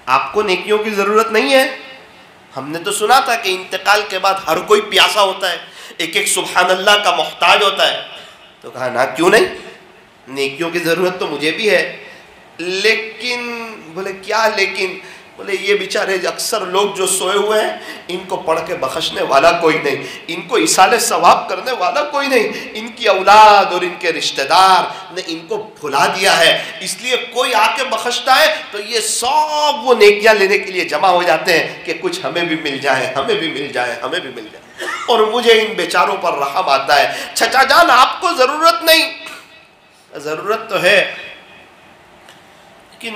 آپ کو نیکیوں کی ضرورت نہیں ہے؟ ہم نے تو سنا تھا کہ انتقال کے بعد ہر کوئی پیاسا ہوتا ہے، ایک سبحان اللہ کا محتاج ہوتا ہے۔ تو کہا نا، کیوں نہیں، نیکیوں کی ضرورت تو مجھے بھی ہے، لیکن بولے کیا لیکن؟ بولے یہ بیچارے اکثر لوگ جو سوئے ہوئے ہیں، ان کو پڑھ کے بخشنے والا کوئی نہیں، ان کو ایصال ثواب کرنے والا کوئی نہیں، ان کی اولاد اور ان کے رشتہ دار نے ان کو بھلا دیا ہے، اس لیے کوئی آ کے بخشتا ہے تو یہ سب وہ نیکیاں لینے کے لیے جمع ہو جاتے ہیں کہ کچھ ہمیں بھی مل جائے، ہمیں بھی مل جائے، ہمیں بھی مل جائے، اور مجھے ان بیچاروں پر رحم آتا ہے۔ چچا جان، آپ کو ضرورت نہیں؟ ضرورت تو ہے، لیکن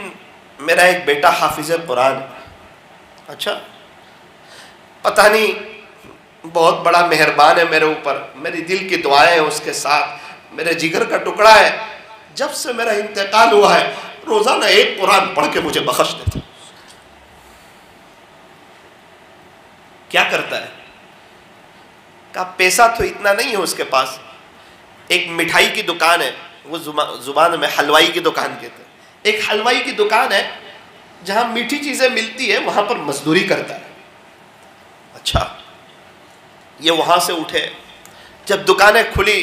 میرا ایک بیٹا حافظ قرآن ہے۔ اچھا، پتہ نہیں، بہت بڑا مہربان ہے میرے اوپر، میری دل کی دعائیں ہیں اس کے ساتھ، میرے جگر کا ٹکڑا ہے۔ جب سے میرا انتقال ہوا ہے روزانہ ایک قرآن پڑھ کے مجھے بخش دیتا۔ کیا کرتا ہے؟ کہا پیسہ تو اتنا نہیں ہے اس کے پاس، ایک مٹھائی کی دکان ہے، وہ زبان میں حلوائی کی دکان کہتے ہیں، ایک حلوائی کی دکان ہے جہاں میٹھی چیزیں ملتی ہے، وہاں پر مزدوری کرتا ہے۔ اچھا، یہ وہاں سے اٹھے، جب دکانیں کھلی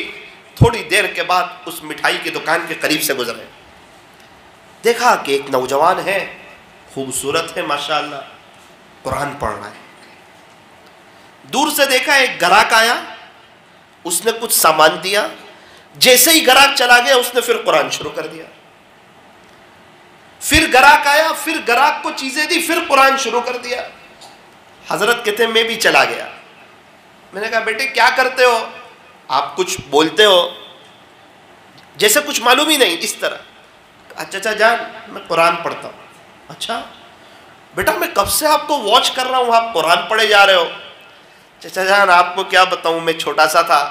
تھوڑی دیر کے بعد اس مٹھائی کی دکان کے قریب سے گزرے، دیکھا کہ ایک نوجوان ہے، خوبصورت ہے ماشاءاللہ، قرآن پڑھ رہا ہے۔ دور سے دیکھا ایک گراک آیا, اس نے کچھ سامان دیا, جیسے ہی گراک چلا گیا اس نے پھر قرآن شروع کر دیا. پھر گراک آیا, پھر گراک کو چیزیں دی, پھر قرآن شروع کر دیا. حضرت کہتے ہیں میں بھی چلا گیا. میں نے کہا بیٹے کیا کرتے ہو, آپ کچھ بولتے ہو جیسے کچھ معلوم ہی نہیں, اس طرح. چچا جان میں قرآن پڑھتا ہوں. اچھا بیٹا میں کب سے آپ کو واچ کر رہا ہوں, آپ قرآن پڑھے جا رہے ہو. چچا جان آپ کو کیا بتاؤں, میں چھوٹا سا تھا,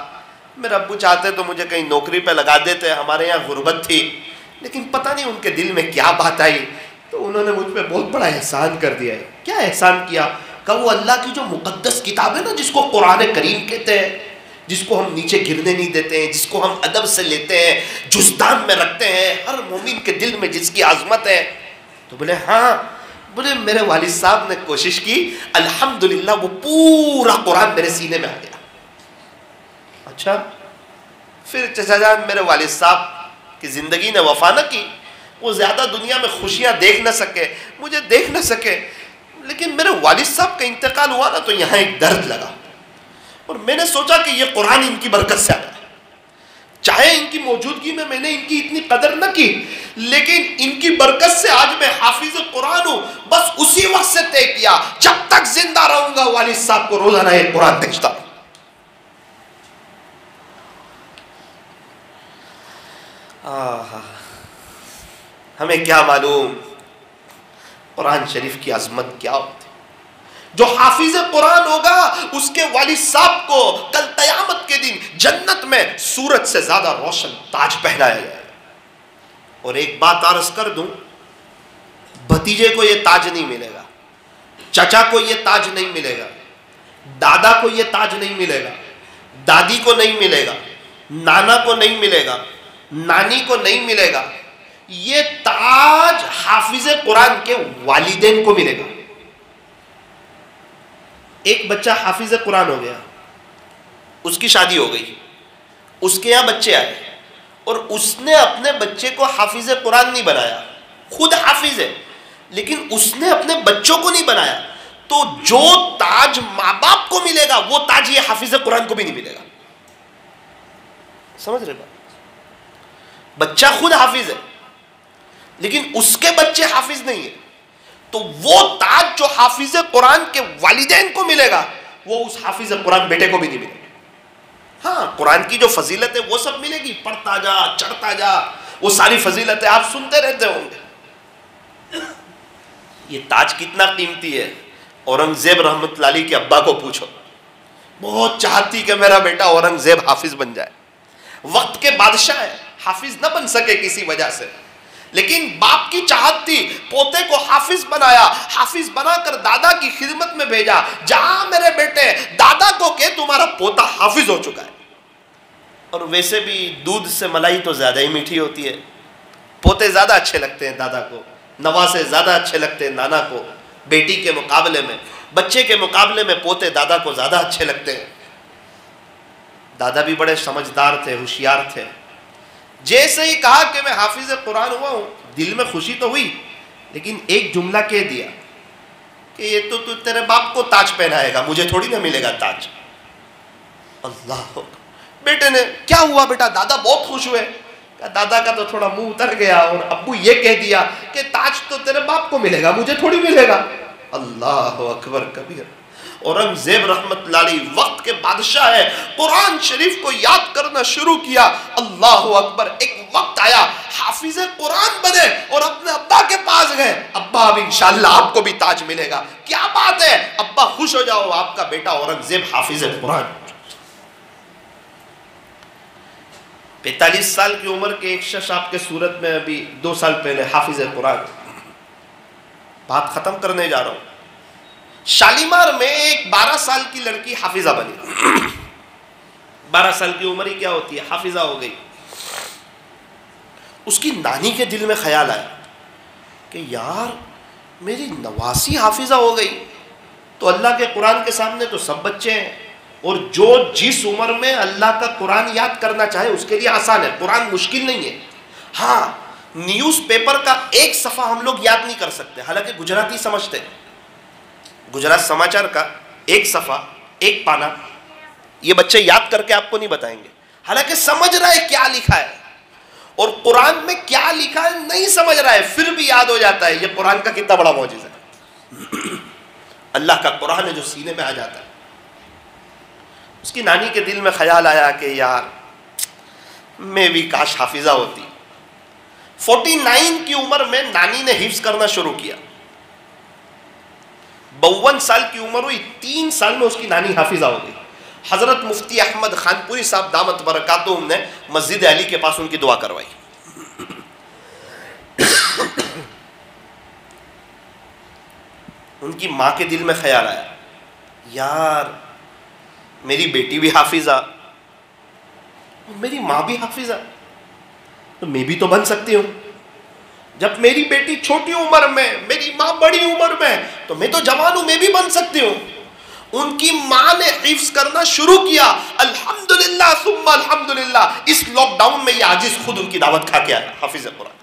میرے ابو چاہتے تو مجھے کہیں نوکری پہ لگا دیتے, ہمارے یہاں غربت تھی, لیکن پتہ نہیں ان کے دل میں کیا بات آئی, تو انہوں نے مجھ پہ بہت بڑا احسان کر دیا ہے. کیا احسان کیا؟ کہ وہ اللہ کی جو مقدس کتاب ہے نا, جس کو قرآن کریم کہتے ہیں, جس کو ہم نیچے گرنے نہیں دیتے ہیں, جس کو ہم ادب سے لیتے ہیں, جزدان میں رکھتے ہیں, ہر مومن کے دل میں جس کی عظمت ہے. تو بولے ہاں, بولے میرے والد صاحب نے کوشش کی, الحمدللہ وہ پورا قرآن میرے سینے میں آ گیا. اچھا پھر چچا جان میرے والد صاحب کی زندگی نے وفا نہ کی, وہ زیادہ دنیا میں خوشیاں دیکھ نہ سکے, مجھے دیکھ نہ سکے, لیکن میرے والد صاحب کا انتقال ہوا نا تو یہاں ایک درد لگا, اور میں نے سوچا کہ یہ قرآن ان کی برکت سے آیا. چاہے ان کی موجودگی میں نے ان کی اتنی قدر نہ کی, لیکن ان کی برکت سے آج میں حافظ قرآن ہوں. بس اسی وقت سے طے کیا, جب تک زندہ رہوں گا والد صاحب کو روزانہ ایک قرآن بھیجتا ہوں. ہمیں کیا معلوم قرآن شریف کی عظمت کیا ہوتی. جو حافظ قرآن ہوگا اس کے والد صاحب کو کل قیامت کے دن جنت میں سورج سے زیادہ روشن تاج پہنایا جائے. اور ایک بات عرض کر دوں, بھتیجے کو یہ تاج نہیں ملے گا, چچا کو یہ تاج نہیں ملے گا, دادا کو یہ تاج نہیں ملے گا, دادی کو نہیں ملے گا, نانا کو نہیں ملے گا, نانی کو نہیں ملے گا. یہ تاج حافظ قرآن کے والدین کو ملے گا. ایک بچہ حافظ قرآن ہو گیا, اس کی شادی ہو گئی, اس کے یہاں بچے آئے, اور اس نے اپنے بچے کو حافظ قرآن نہیں بنایا, خود حافظ ہے لیکن اس نے اپنے بچوں کو نہیں بنایا. تو جو تاج ماں باپ کو ملے گا وہ تاج یہ حافظ قرآن کو بھی نہیں ملے گا. سمجھ رہے بات؟ بچہ خود حافظ ہے لیکن اس کے بچے حافظ نہیں ہیں, تو وہ تاج جو حافظ قرآن کے والدین کو ملے گا وہ اس حافظ قرآن بیٹے کو بھی نہیں ملے گا. ہاں قرآن کی جو فضیلت ہے وہ سب ملے گی, پڑھتا جا چڑھتا جا, وہ ساری فضیلتیں آپ سنتے رہتے ہوں گے. یہ تاج کتنا قیمتی ہے, اورنگزیب رحمت اللہ علیہ کے ابا کو پوچھو, بہت چاہتی کہ میرا بیٹا اورنگزیب حافظ بن جائے. وقت کے بادشاہ ہے, حافظ نہ بن سکے کسی وجہ سے, لیکن باپ کی چاہت تھی, پوتے کو حافظ بنایا, حافظ بنا کر دادا کی خدمت میں بھیجا. جہاں میرے بیٹے دادا کو کہ تمہارا پوتا حافظ ہو چکا ہے. اور ویسے بھی دودھ سے ملائی تو زیادہ ہی میٹھی ہوتی ہے, پوتے زیادہ اچھے لگتے ہیں دادا کو, نواسے زیادہ اچھے لگتے ہیں نانا کو. بیٹی کے مقابلے میں, بچے کے مقابلے میں پوتے دادا کو زیادہ اچھے لگتے ہیں. دادا بھی بڑے سمجھدار تھے, ہوشیار تھے. جیسے ہی کہا کہ میں حافظ قرآن ہوا ہوں, دل میں خوشی تو ہوئی, لیکن ایک جملہ کہہ دیا کہ یہ تو تیرے باپ کو تاج پہنائے گا, مجھے تھوڑی نہ ملے گا تاج. اللہ, بیٹے نے کیا ہوا بیٹا؟ دادا بہت خوش ہوئے. دادا کا تو تھوڑا منہ اتر گیا, اور ابو یہ کہہ دیا کہ تاج تو تیرے باپ کو ملے گا, مجھے تھوڑی ملے گا. اللہ اکبر کبیر. اورنگزیب رحمت اللہ علیہ وقت کے بادشاہ ہے, قرآن شریف کو یاد کرنا شروع کیا. اللہ اکبر. ایک وقت آیا حافظ قرآن بنے اور اپنے ابا کے پاس گئے, ابا اب انشاءاللہ آپ کو بھی تاج ملے گا. کیا بات ہے ابا, خوش ہو جاؤ, آپ کا بیٹا اورنگزیب حافظ قرآن. 45 سال کی عمر کے ایک شخص آپ کے صورت میں ابھی 2 سال پہلے حافظ قرآن. بات ختم کرنے جا رہا ہوں. شالیمار میں ایک 12 سال کی لڑکی حافظہ بنی. 12 سال کی عمر ہی کیا ہوتی ہے, حافظہ ہو گئی. اس کی نانی کے دل میں خیال آیا کہ یار میری نواسی حافظہ ہو گئی, تو اللہ کے قرآن کے سامنے تو سب بچے ہیں, اور جو جس عمر میں اللہ کا قرآن یاد کرنا چاہے اس کے لیے آسان ہے, قرآن مشکل نہیں ہے. ہاں نیوز پیپر کا ایک صفحہ ہم لوگ یاد نہیں کر سکتے, حالانکہ گجراتی سمجھتے ہیں. گجرات سماچار کا ایک صفحہ ایک پانا، یہ بچے یاد کر کے آپ کو نہیں بتائیں گے، حالانکہ سمجھ رہا ہے کیا لکھا ہے، اور قرآن میں کیا لکھا ہے نہیں سمجھ رہا ہے، پھر بھی یاد ہو جاتا ہے۔ یہ قرآن کا کتنا بڑا معجزہ ہے، اللہ کا قرآن ہے جو سینے میں آ جاتا ہے۔ اس کی نانی کے دل میں خیال آیا کہ یار میں بھی کاش حافظہ ہوتی۔ 49 کی عمر میں نانی نے حفظ کرنا شروع کیا، 52 سال کی عمر ہوئی، 3 سال میں اس کی نانی حافظہ ہو گئی۔ حضرت مفتی احمد خان پوری صاحب دامت برکاتہم نے مسجد علی کے پاس ان کی دعا کروائی۔ ان کی ماں کے دل میں خیال آیا یار میری بیٹی بھی حافظہ، میری ماں بھی حافظہ، تو میں بھی تو بن سکتی ہوں۔ جب میری بیٹی چھوٹی عمر میں، میری ماں بڑی عمر میں، تو میں تو جوان ہوں، میں بھی بن سکتی ہوں۔ ان کی ماں نے حفظ کرنا شروع کیا، الحمدللہ ثم الحمدللہ۔ اس لاک ڈاؤن میں یہ عاجز خود ان کی دعوت کھا کے آیا، حافظ قرآن۔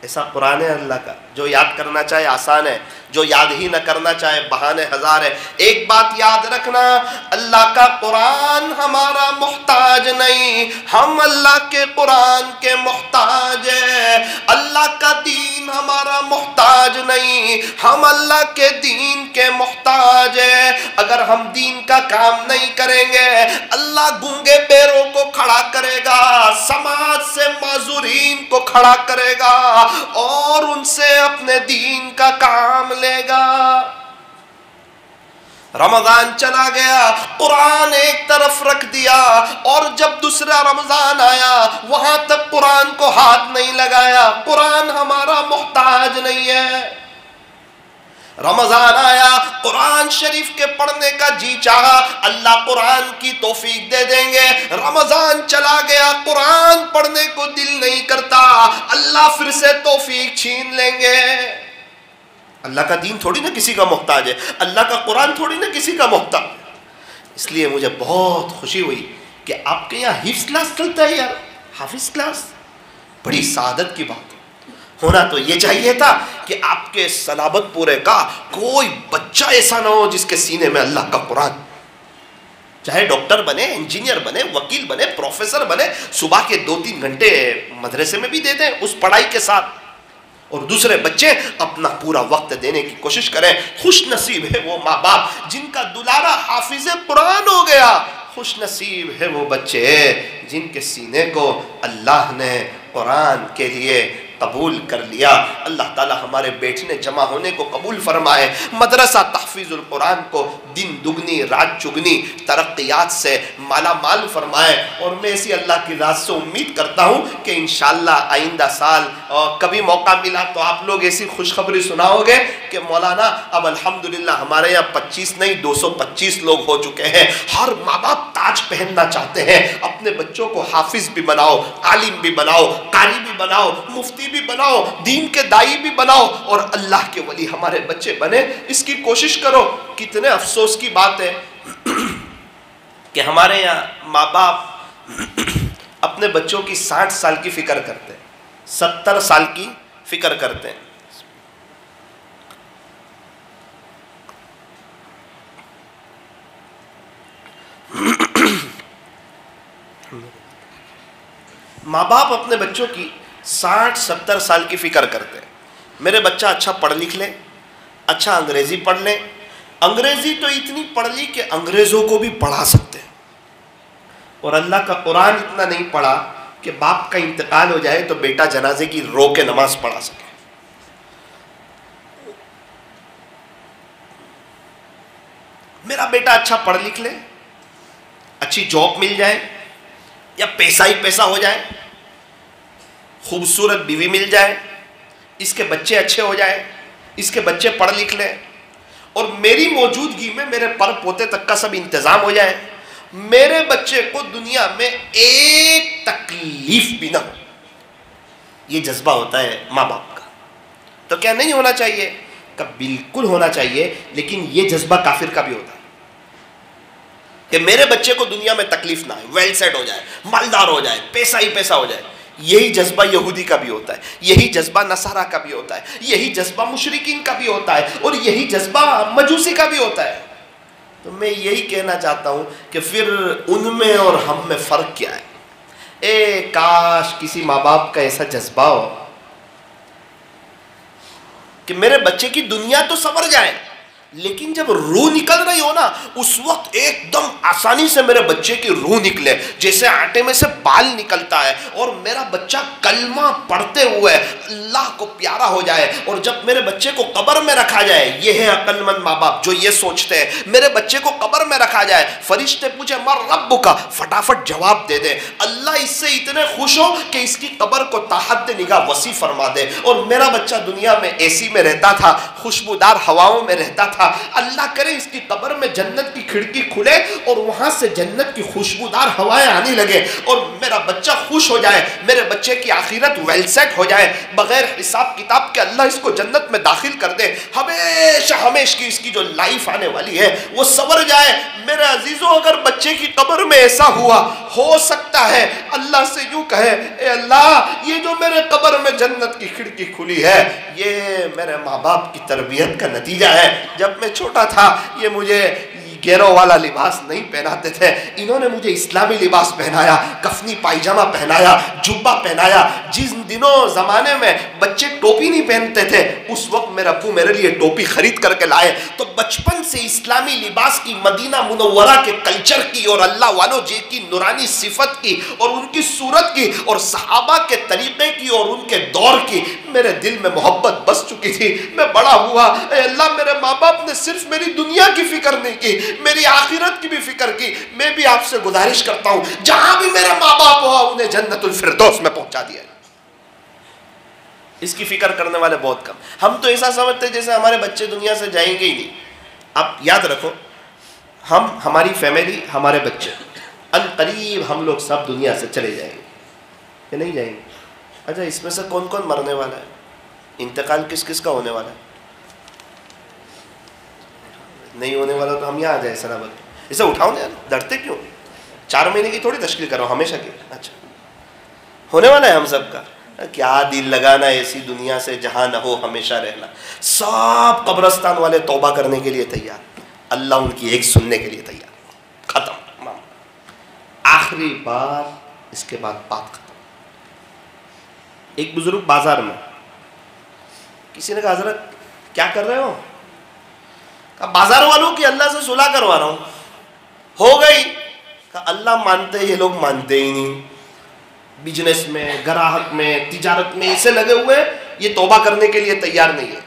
ایسا قرآن ہے اللہ کا، جو یاد کرنا چاہے آسان ہے، جو یاد ہی نہ کرنا چاہے بہانے ہزار ہے۔ ایک بات یاد رکھنا، اللہ کا قرآن ہمارا محتاج نہیں، ہم اللہ کے قرآن کے محتاج ہیں۔ اللہ کا دین ہمارا محتاج نہیں، ہم اللہ کے دین کے محتاج ہیں۔ اگر ہم دین کا کام نہیں کریں گے، اللہ گونگے بیروں کو کھڑا کرے گا، سماج سے معذورین کو کھڑا کرے گا، اور ان سے اپنے دین کا کام لے گا۔ رمضان چلا گیا، قرآن ایک طرف رکھ دیا، اور جب دوسرا رمضان آیا وہاں تک قرآن کو ہاتھ نہیں لگایا۔ قرآن ہمارا محتاج نہیں ہے۔ رمضان آیا، قرآن شریف کے پڑھنے کا جی چاہا، اللہ قرآن کی توفیق دے دیں گے۔ رمضان چلا گیا، قرآن پڑھنے کو دل نہیں کرتا، اللہ پھر سے توفیق چھین لیں گے۔ اللہ کا دین تھوڑی نہ کسی کا محتاج ہے، اللہ کا قرآن تھوڑی نہ کسی کا محتاج ہے۔ اس لیے مجھے بہت خوشی ہوئی کہ آپ کے یہاں حفظ کلاس چلتا ہے یار، حافظ کلاس، بڑی سعادت کی بات ہے۔ ہونا تو یہ چاہیے تھا کہ آپ کے سلابت پورے کا کوئی بچہ ایسا نہ ہو جس کے سینے میں اللہ کا قرآن، چاہے ڈاکٹر بنے، انجینئر بنے، وکیل بنے، پروفیسر بنے، صبح کے 2-3 گھنٹے مدرسے میں بھی دے دیں اس پڑھائی کے ساتھ، اور دوسرے بچے اپنا پورا وقت دینے کی کوشش کریں۔ خوش نصیب ہے وہ ماں باپ جن کا دلارا حافظ قرآن ہو گیا، خوش نصیب ہے وہ بچے جن کے سینے کو اللہ نے قرآن کے لیے قبول کر لیا۔ اللہ تعالی ہمارے بیٹھنے جمع ہونے کو قبول فرمائے، مدرسہ تحفیظ القرآن کو دن دگنی رات چگنی ترقیات سے مالا مال فرمائے، اور میں اسی اللہ کی ذات سے امید کرتا ہوں کہ انشاءاللہ آئندہ سال کبھی موقع ملا تو آپ لوگ ایسی خوشخبری سناؤ گے کہ مولانا اب الحمدللہ ہمارے یہاں 25 نہیں 225 لوگ ہو چکے ہیں۔ ہر ماں باپ تاج پہننا چاہتے ہیں، اپنے بچوں کو حافظ بھی بناؤ، عالم بھی بناؤ، قاری بھی بناؤ، مفتی بھی بناؤ، دین کے دائی بھی بناؤ، اور اللہ کے ولی ہمارے بچے بنے، اس کی کوشش کرو۔ کتنے افسوس کی بات ہے کہ ہمارے یہاں ماں باپ اپنے بچوں کی 60 سال کی فکر کرتے ہیں، 70 سال کی فکر کرتے ہیں۔ ماں باپ اپنے بچوں کی 60-70 سال کی فکر کرتے ہیں، میرے بچہ اچھا پڑھ لکھ لے، اچھا انگریزی پڑھ لے، انگریزی تو اتنی پڑھ لی کہ انگریزوں کو بھی پڑھا سکتے ہیں، اور اللہ کا قرآن اتنا نہیں پڑھا کہ باپ کا انتقال ہو جائے تو بیٹا جنازے کی رو کے نماز پڑھا سکے۔ میرا بیٹا اچھا پڑھ لکھ لے، اچھی جاب مل جائے، یا پیسہ ہی پیسہ ہو جائے، خوبصورت بیوی مل جائے، اس کے بچے اچھے ہو جائے، اس کے بچے پڑھ لکھ لیں، اور میری موجودگی میں میرے پر پوتے تک کا سب انتظام ہو جائے، میرے بچے کو دنیا میں ایک تکلیف بھی نہ ہو۔ یہ جذبہ ہوتا ہے ماں باپ کا۔ تو کیا نہیں ہونا چاہیے؟ کہ بالکل ہونا چاہیے، لیکن یہ جذبہ کافر کا بھی ہوتا ہے کہ میرے بچے کو دنیا میں تکلیف نہ آئے، ویل سیٹ ہو جائے، مالدار ہو جائے، پیسہ ہی پیسہ ہو جائے۔ یہی جذبہ یہودی کا بھی ہوتا ہے، یہی جذبہ نصارہ کا بھی ہوتا ہے، یہی جذبہ مشرکین کا بھی ہوتا ہے، اور یہی جذبہ مجوسی کا بھی ہوتا ہے۔ تو میں یہی کہنا چاہتا ہوں کہ پھر ان میں اور ہم میں فرق کیا ہے؟ کاش کسی ماں باپ کا ایسا جذبہ ہو کہ میرے بچے کی دنیا تو سنور جائے، لیکن جب روح نکل رہی ہو نا اس وقت ایک دم آسانی سے میرے بچے کی روح نکلے، جیسے آٹے میں سے بال نکلتا ہے، اور میرا بچہ کلمہ پڑھتے ہوئے اللہ کو پیارا ہو جائے۔ اور جب میرے بچے کو قبر میں رکھا جائے، یہ ہے عقل مند ماں باپ جو یہ سوچتے ہیں، میرے بچے کو قبر میں رکھا جائے، فرشتے پوچھے من ربک، فٹافٹ جواب دے دے، اللہ اس سے اتنے خوش ہو کہ اس کی قبر کو تحت نگاہ وسیع فرما دے۔ اور میرا بچہ دنیا میں اے سی میں رہتا تھا، خوشبودار ہواؤں میں رہتا تھا، اللہ کرے اس کی قبر میں جنت کی کھڑکی کھلے اور وہاں سے جنت کی خوشبودار ہوائیں آنے لگے، اور میرا بچہ خوش ہو جائے، میرے بچے کی آخرت ویل سیٹ ہو جائے، بغیر حساب کتاب کے اللہ اس کو جنت میں داخل کر دے، ہمیشہ ہمیشہ کی اس کی جو لائف آنے والی ہے وہ سنور جائے۔ میرے عزیزوں، اگر بچے کی قبر میں ایسا ہوا، ہو سکتا ہے اللہ سے یوں کہے، اے اللہ یہ جو میرے قبر میں جنت کی کھڑکی کھلی ہے یہ میرے ماں باپ کی تربیت کا نتیجہ ہے۔ جب میں چھوٹا تھا یہ مجھے گیروں والا لباس نہیں پہناتے تھے، انہوں نے مجھے اسلامی لباس پہنایا، کفنی پائجامہ پہنایا، جبہ پہنایا۔ جن دنوں زمانے میں بچے ٹوپی نہیں پہنتے تھے، اس وقت میرا ابو میرے لیے ٹوپی خرید کر کے لائے۔ تو بچپن سے اسلامی لباس کی، مدینہ منورہ کے کلچر کی، اور اللہ والوں جی کی نورانی صفت کی، اور ان کی صورت کی، اور صحابہ کے طریقے کی، اور ان کے دور کی میرے دل میں محبت بس چکی تھی۔ میں بڑا ہوا، اے اللہ میرے ماں باپ نے صرف میری دنیا کی فکر نہیں کی، میری آخرت کی بھی فکر کی۔ میں بھی آپ سے گزارش کرتا ہوں جہاں بھی میرے ماں باپ ہوا انہیں جنت الفردوس میں پہنچا دیا۔ اس کی فکر کرنے والے بہت کم۔ ہم تو ایسا سمجھتے ہیں جیسے ہمارے بچے دنیا سے جائیں گے ہی نہیں۔ آپ یاد رکھو، ہماری فیملی، ہمارے بچے ان قریب ہم لوگ سب دنیا سے چلے جائیں گے کہ نہیں جائیں گے؟ اچھا اس میں سے کون کون مرنے والا ہے؟ انتقال کس کس کا ہونے والا ہے؟ نہیں ہونے والا تو ہم یہاں آ جائیں سلامت۔ اسے اٹھاؤ نا، ڈرتے کیوں؟ 4 مہینے کی تھوڑی تشکیل کرو، ہمیشہ کی۔ اچھا ہونے والا ہے ہم سب کا، کیا دل لگانا ایسی دنیا سے جہاں نہ ہو ہمیشہ رہنا۔ سب قبرستان والے توبہ کرنے کے لیے تیار، اللہ ان کی ایک سننے کے لیے تیار۔ ختم، آخری بار، اس کے بعد بات ختم۔ ایک بزرگ بازار میں، کسی نے کہا حضرت کیا کر رہے ہو؟ کہا بازار والوں کی اللہ سے صلح کروا رہا ہوں۔ ہو گئی؟ کہا اللہ مانتے، یہ لوگ مانتے ہی نہیں، بزنس میں، گراہک میں، تجارت میں ایسے لگے ہوئے، یہ توبہ کرنے کے لیے تیار نہیں ہے۔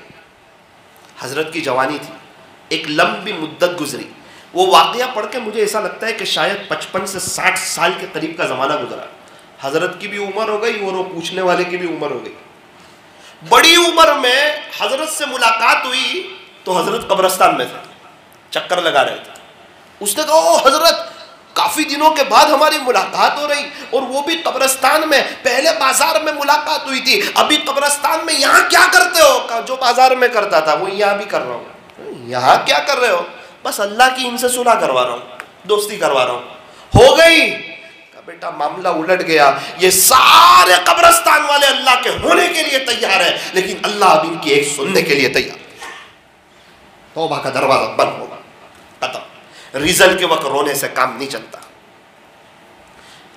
حضرت کی جوانی تھی، ایک لمبی مدت گزری، وہ واقعہ پڑھ کے مجھے ایسا لگتا ہے کہ شاید 55 سے 60 سال کے قریب کا زمانہ گزرا۔ حضرت کی بھی عمر ہو گئی اور وہ پوچھنے والے کی بھی عمر ہو گئی۔ بڑی عمر میں حضرت سے ملاقات ہوئی تو حضرت قبرستان میں تھے، چکر لگا رہے تھے۔ اس نے کہا او حضرت کافی دنوں کے بعد ہماری ملاقات ہو رہی، اور وہ بھی قبرستان میں، پہلے بازار میں ملاقات ہوئی تھی، ابھی قبرستان میں، یہاں کیا کرتے ہو؟ کہا جو بازار میں کرتا تھا وہ یہاں بھی کر رہا ہوں۔ یہاں کیا کر رہے ہو؟ بس اللہ کی ان سے صلح کروا رہا ہوں، دوستی کروا رہا ہوں۔ ہو گئی؟ کہا بیٹا معاملہ الٹ گیا، یہ سارے قبرستان والے اللہ کے ہونے کے لیے تیار ہیں، لیکن اللہ اب ان کی ایک سننے کے لیے تیار۔ توبہ کا دروازہ بند ہوگا، ختم۔ ریزلٹ کے وقت رونے سے کام نہیں چلتا۔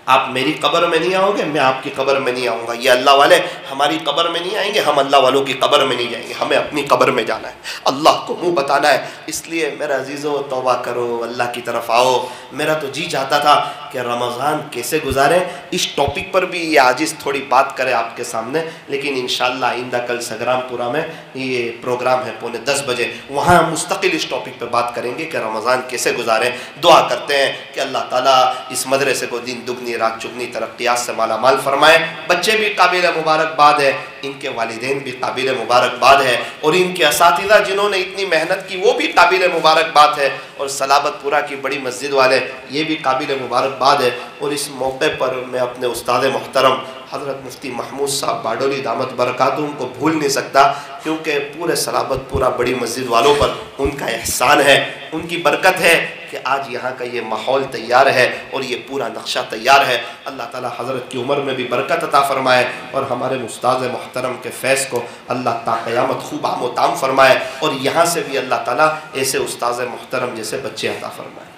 آپ میری قبر میں نہیں آؤ گے، میں آپ کی قبر میں نہیں آؤں گا۔ یہ اللہ والے ہماری قبر میں نہیں آئیں گے، ہم اللہ والوں کی قبر میں نہیں جائیں گے۔ ہمیں اپنی قبر میں جانا ہے، اللہ کو منہ بتانا ہے۔ اس لیے میرا عزیزو توبہ کرو، اللہ کی طرف آؤ۔ میرا تو جی چاہتا تھا کہ رمضان کیسے گزاریں، اس ٹاپک پر بھی یہ عاجز تھوڑی بات کرے آپ کے سامنے، لیکن انشاءاللہ آئندہ کل سگرام پورہ میں یہ پروگرام ہے 9:45 بجے، وہاں ہم مستقل اس ٹاپک پر بات کریں گے کہ رمضان کیسے گزاریں۔ دعا کرتے ہیں کہ اللہ تعالیٰ اس مدرسے کو دن دگنی رات چگنی ترقیات سے مالا مال فرمائے۔ بچے بھی قابل مبارکباد ہے، ان کے والدین بھی قابل مبارکباد ہے، اور ان کے اساتذہ جنہوں نے اتنی محنت کی وہ بھی قابل مبارکباد ہے، اور سلابت پورہ کی بڑی مسجد والے یہ بھی قابل مبارکباد ہے۔ اور اس موقع پر میں اپنے استاد محترم حضرت مفتی محمود صاحب باڈولی دامت برکاتہم کو بھول نہیں سکتا، کیونکہ پورے سلابت پورا بڑی مسجد والوں پر ان کا احسان ہے، ان کی برکت ہے کہ آج یہاں کا یہ ماحول تیار ہے اور یہ پورا نقشہ تیار ہے۔ اللہ تعالی حضرت کی عمر میں بھی برکت عطا فرمائے اور ہمارے استاد محترم کے فیض کو اللہ تا قیامت خوب عام و تام فرمائے، اور یہاں سے بھی اللہ تعالیٰ ایسے استاد محترم جیسے بچے عطا فرمائے۔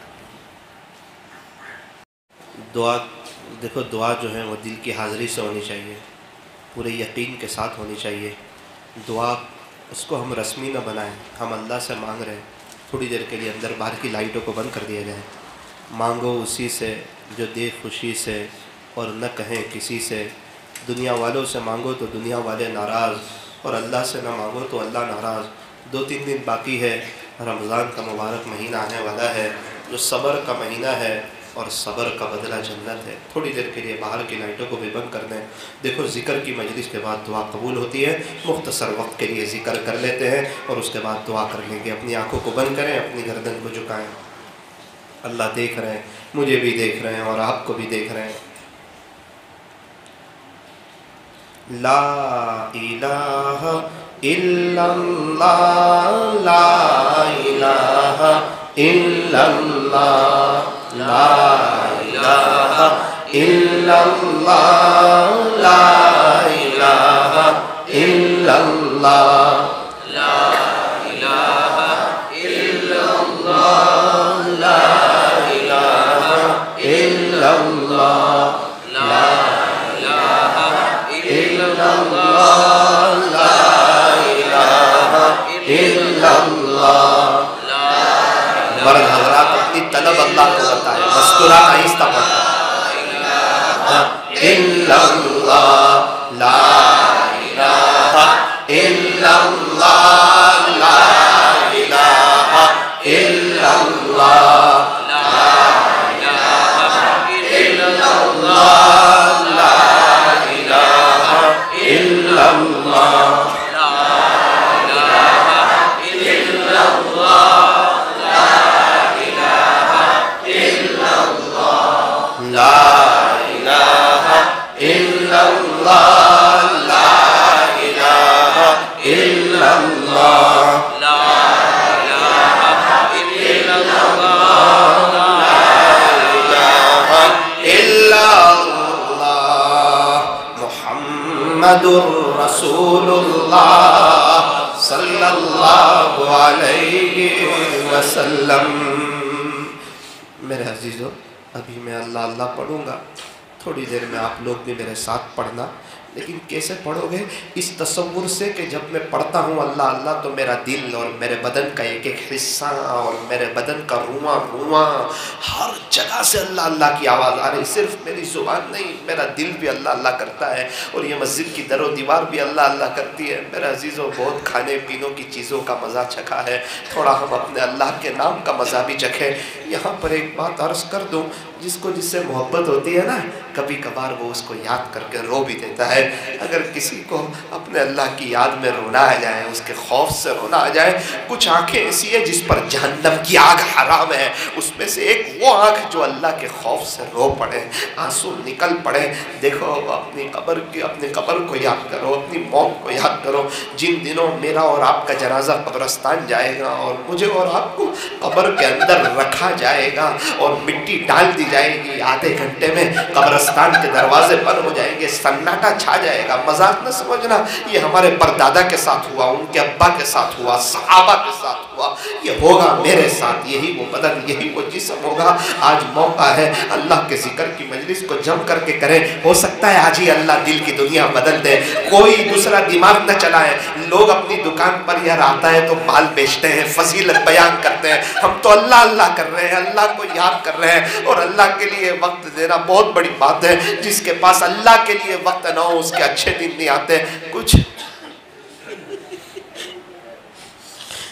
دعا دیکھو، دعا جو ہے وہ دل کی حاضری سے ہونی چاہیے، پورے یقین کے ساتھ ہونی چاہیے۔ دعا اس کو ہم رسمی نہ بنائیں، ہم اللہ سے مانگ رہے ہیں، تھوڑی دیر کے لیے اندر باہر کی لائٹوں کو بند کر دیا جائے، مانگو اسی سے جو دے خوشی سے اور نہ کہیں کسی سے۔ دنیا والوں سے مانگو تو دنیا والے ناراض، اور اللہ سے نہ مانگو تو اللہ ناراض۔ 2-3 دن باقی ہے، رمضان کا مبارک مہینہ آنے والا ہے، جو صبر کا مہینہ ہے، اور صبر کا بدلہ جنت ہے۔ تھوڑی دیر کے لیے باہر کی لائٹوں کو بھی بند کر دیں۔ دیکھو، ذکر کی مجلس کے بعد دعا قبول ہوتی ہے، مختصر وقت کے لیے ذکر کر لیتے ہیں اور اس کے بعد دعا کر لیں گے۔ اپنی آنکھوں کو بند کریں، اپنی گردن کو جھکائیں۔ اللہ دیکھ رہے ہیں، مجھے بھی دیکھ رہے ہیں اور آپ کو بھی دیکھ رہے ہیں۔ لا الہ الا اللہ، لا الہ الا اللہ، لا الہ الا اللہ، لا الہ الا اللہ، لا الہ الا اللہ، لا الہ الا اللہ، لا الہ الا اللہ، لا الہ الا اللہ۔ مرد حضرات اپنی طلب اللہ کو بتائیں، مسکرا آہستہ پڑھتا الا اللہ، لا الہ الا اللہ، لا الہ الا اللہ، لا الہ الا اللہ، لا الہ الا اللہ، محمد رسول اللہ صلی اللہ علیہ وسلم۔ میرے عزیزو، ابھی میں اللہ اللہ پڑھوں گا، تھوڑی دیر میں آپ لوگ بھی میرے ساتھ پڑھنا، لیکن کیسے پڑھو گے؟ اس تصور سے کہ جب میں پڑھتا ہوں اللہ اللہ تو میرا دل اور میرے بدن کا ایک ایک حصہ اور میرے بدن کا رواں رواں ہر جگہ سے اللہ اللہ کی آواز آ رہی۔ صرف میری زبان نہیں، میرا دل بھی اللہ اللہ کرتا ہے، اور یہ مسجد کی در و دیوار بھی اللہ اللہ کرتی ہے۔ میرے عزیزوں، بہت کھانے پینوں کی چیزوں کا مزہ چکھا ہے، تھوڑا ہم اپنے اللہ کے نام کا مزہ بھی چکھیں۔ یہاں پر ایک بات عرض کر دوں، جس کو جس سے محبت ہوتی ہے نا، کبھی کبھار وہ اس کو یاد کر کے رو بھی دیتا ہے۔ اگر کسی کو اپنے اللہ کی یاد میں رونا آ جائے، اس کے خوف سے رونا آ جائے، کچھ آنکھیں ایسی ہیں جس پر جہنم کی آگ حرام ہے، اس میں سے ایک وہ آنکھ جو اللہ کے خوف سے رو پڑے، آنسو نکل پڑے۔ دیکھو، اپنی قبر کو یاد کرو، اپنی موت کو یاد کرو۔ جن دنوں میرا اور آپ کا جنازہ قبرستان جائے گا اور مجھے اور آپ کو قبر کے اندر رکھا جائے گا اور مٹی ڈال دی جائے گی، آدھے گھنٹے میں قبرستان کے دروازے بند ہو جائیں گے، سناٹا چھا جائے گا۔ مذاق نہ سمجھنا، یہ ہمارے پردادا کے ساتھ ہوا، ان کے ابا کے ساتھ ہوا، صحابہ کے ساتھ ہوا، یہ ہوگا میرے ساتھ۔ یہی وہ بدن، یہی وہ جسم ہوگا۔ آج موقع ہے اللہ کے ذکر کی مجلس کو جم کر کے کریں، ہو سکتا ہے آج ہی اللہ دل کی دنیا بدل دے۔ کوئی دوسرا دماغ نہ چلائیں۔ لوگ اپنی دکان پر یار آتا ہے تو مال بیچتے ہیں، فضیلت بیان کرتے ہیں، ہم تو اللہ اللہ کر رہے ہیں، اللہ کو یاد کر رہے ہیں، اور اللہ کے لیے وقت دینا بہت بڑی بات ہے۔ جس کے پاس اللہ کے لیے وقت نہ ہو، اس کے اچھے دن نہیں آتے۔ کچھ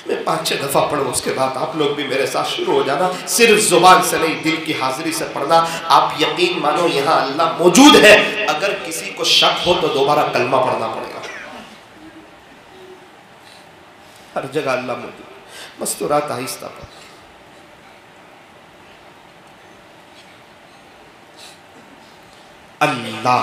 میں 5-6 دفعہ پڑھوں، اس کے بعد آپ لوگ بھی میرے ساتھ شروع ہو جانا۔ صرف زبان سے نہیں، دل کی حاضری سے پڑھنا۔ آپ یقین مانو یہاں اللہ موجود ہے، اگر کسی کو شک ہو تو دوبارہ کلمہ پڑھنا پڑے گا۔ ہر جگہ اللہ موجود۔ مستورات آہستہ پر اللہ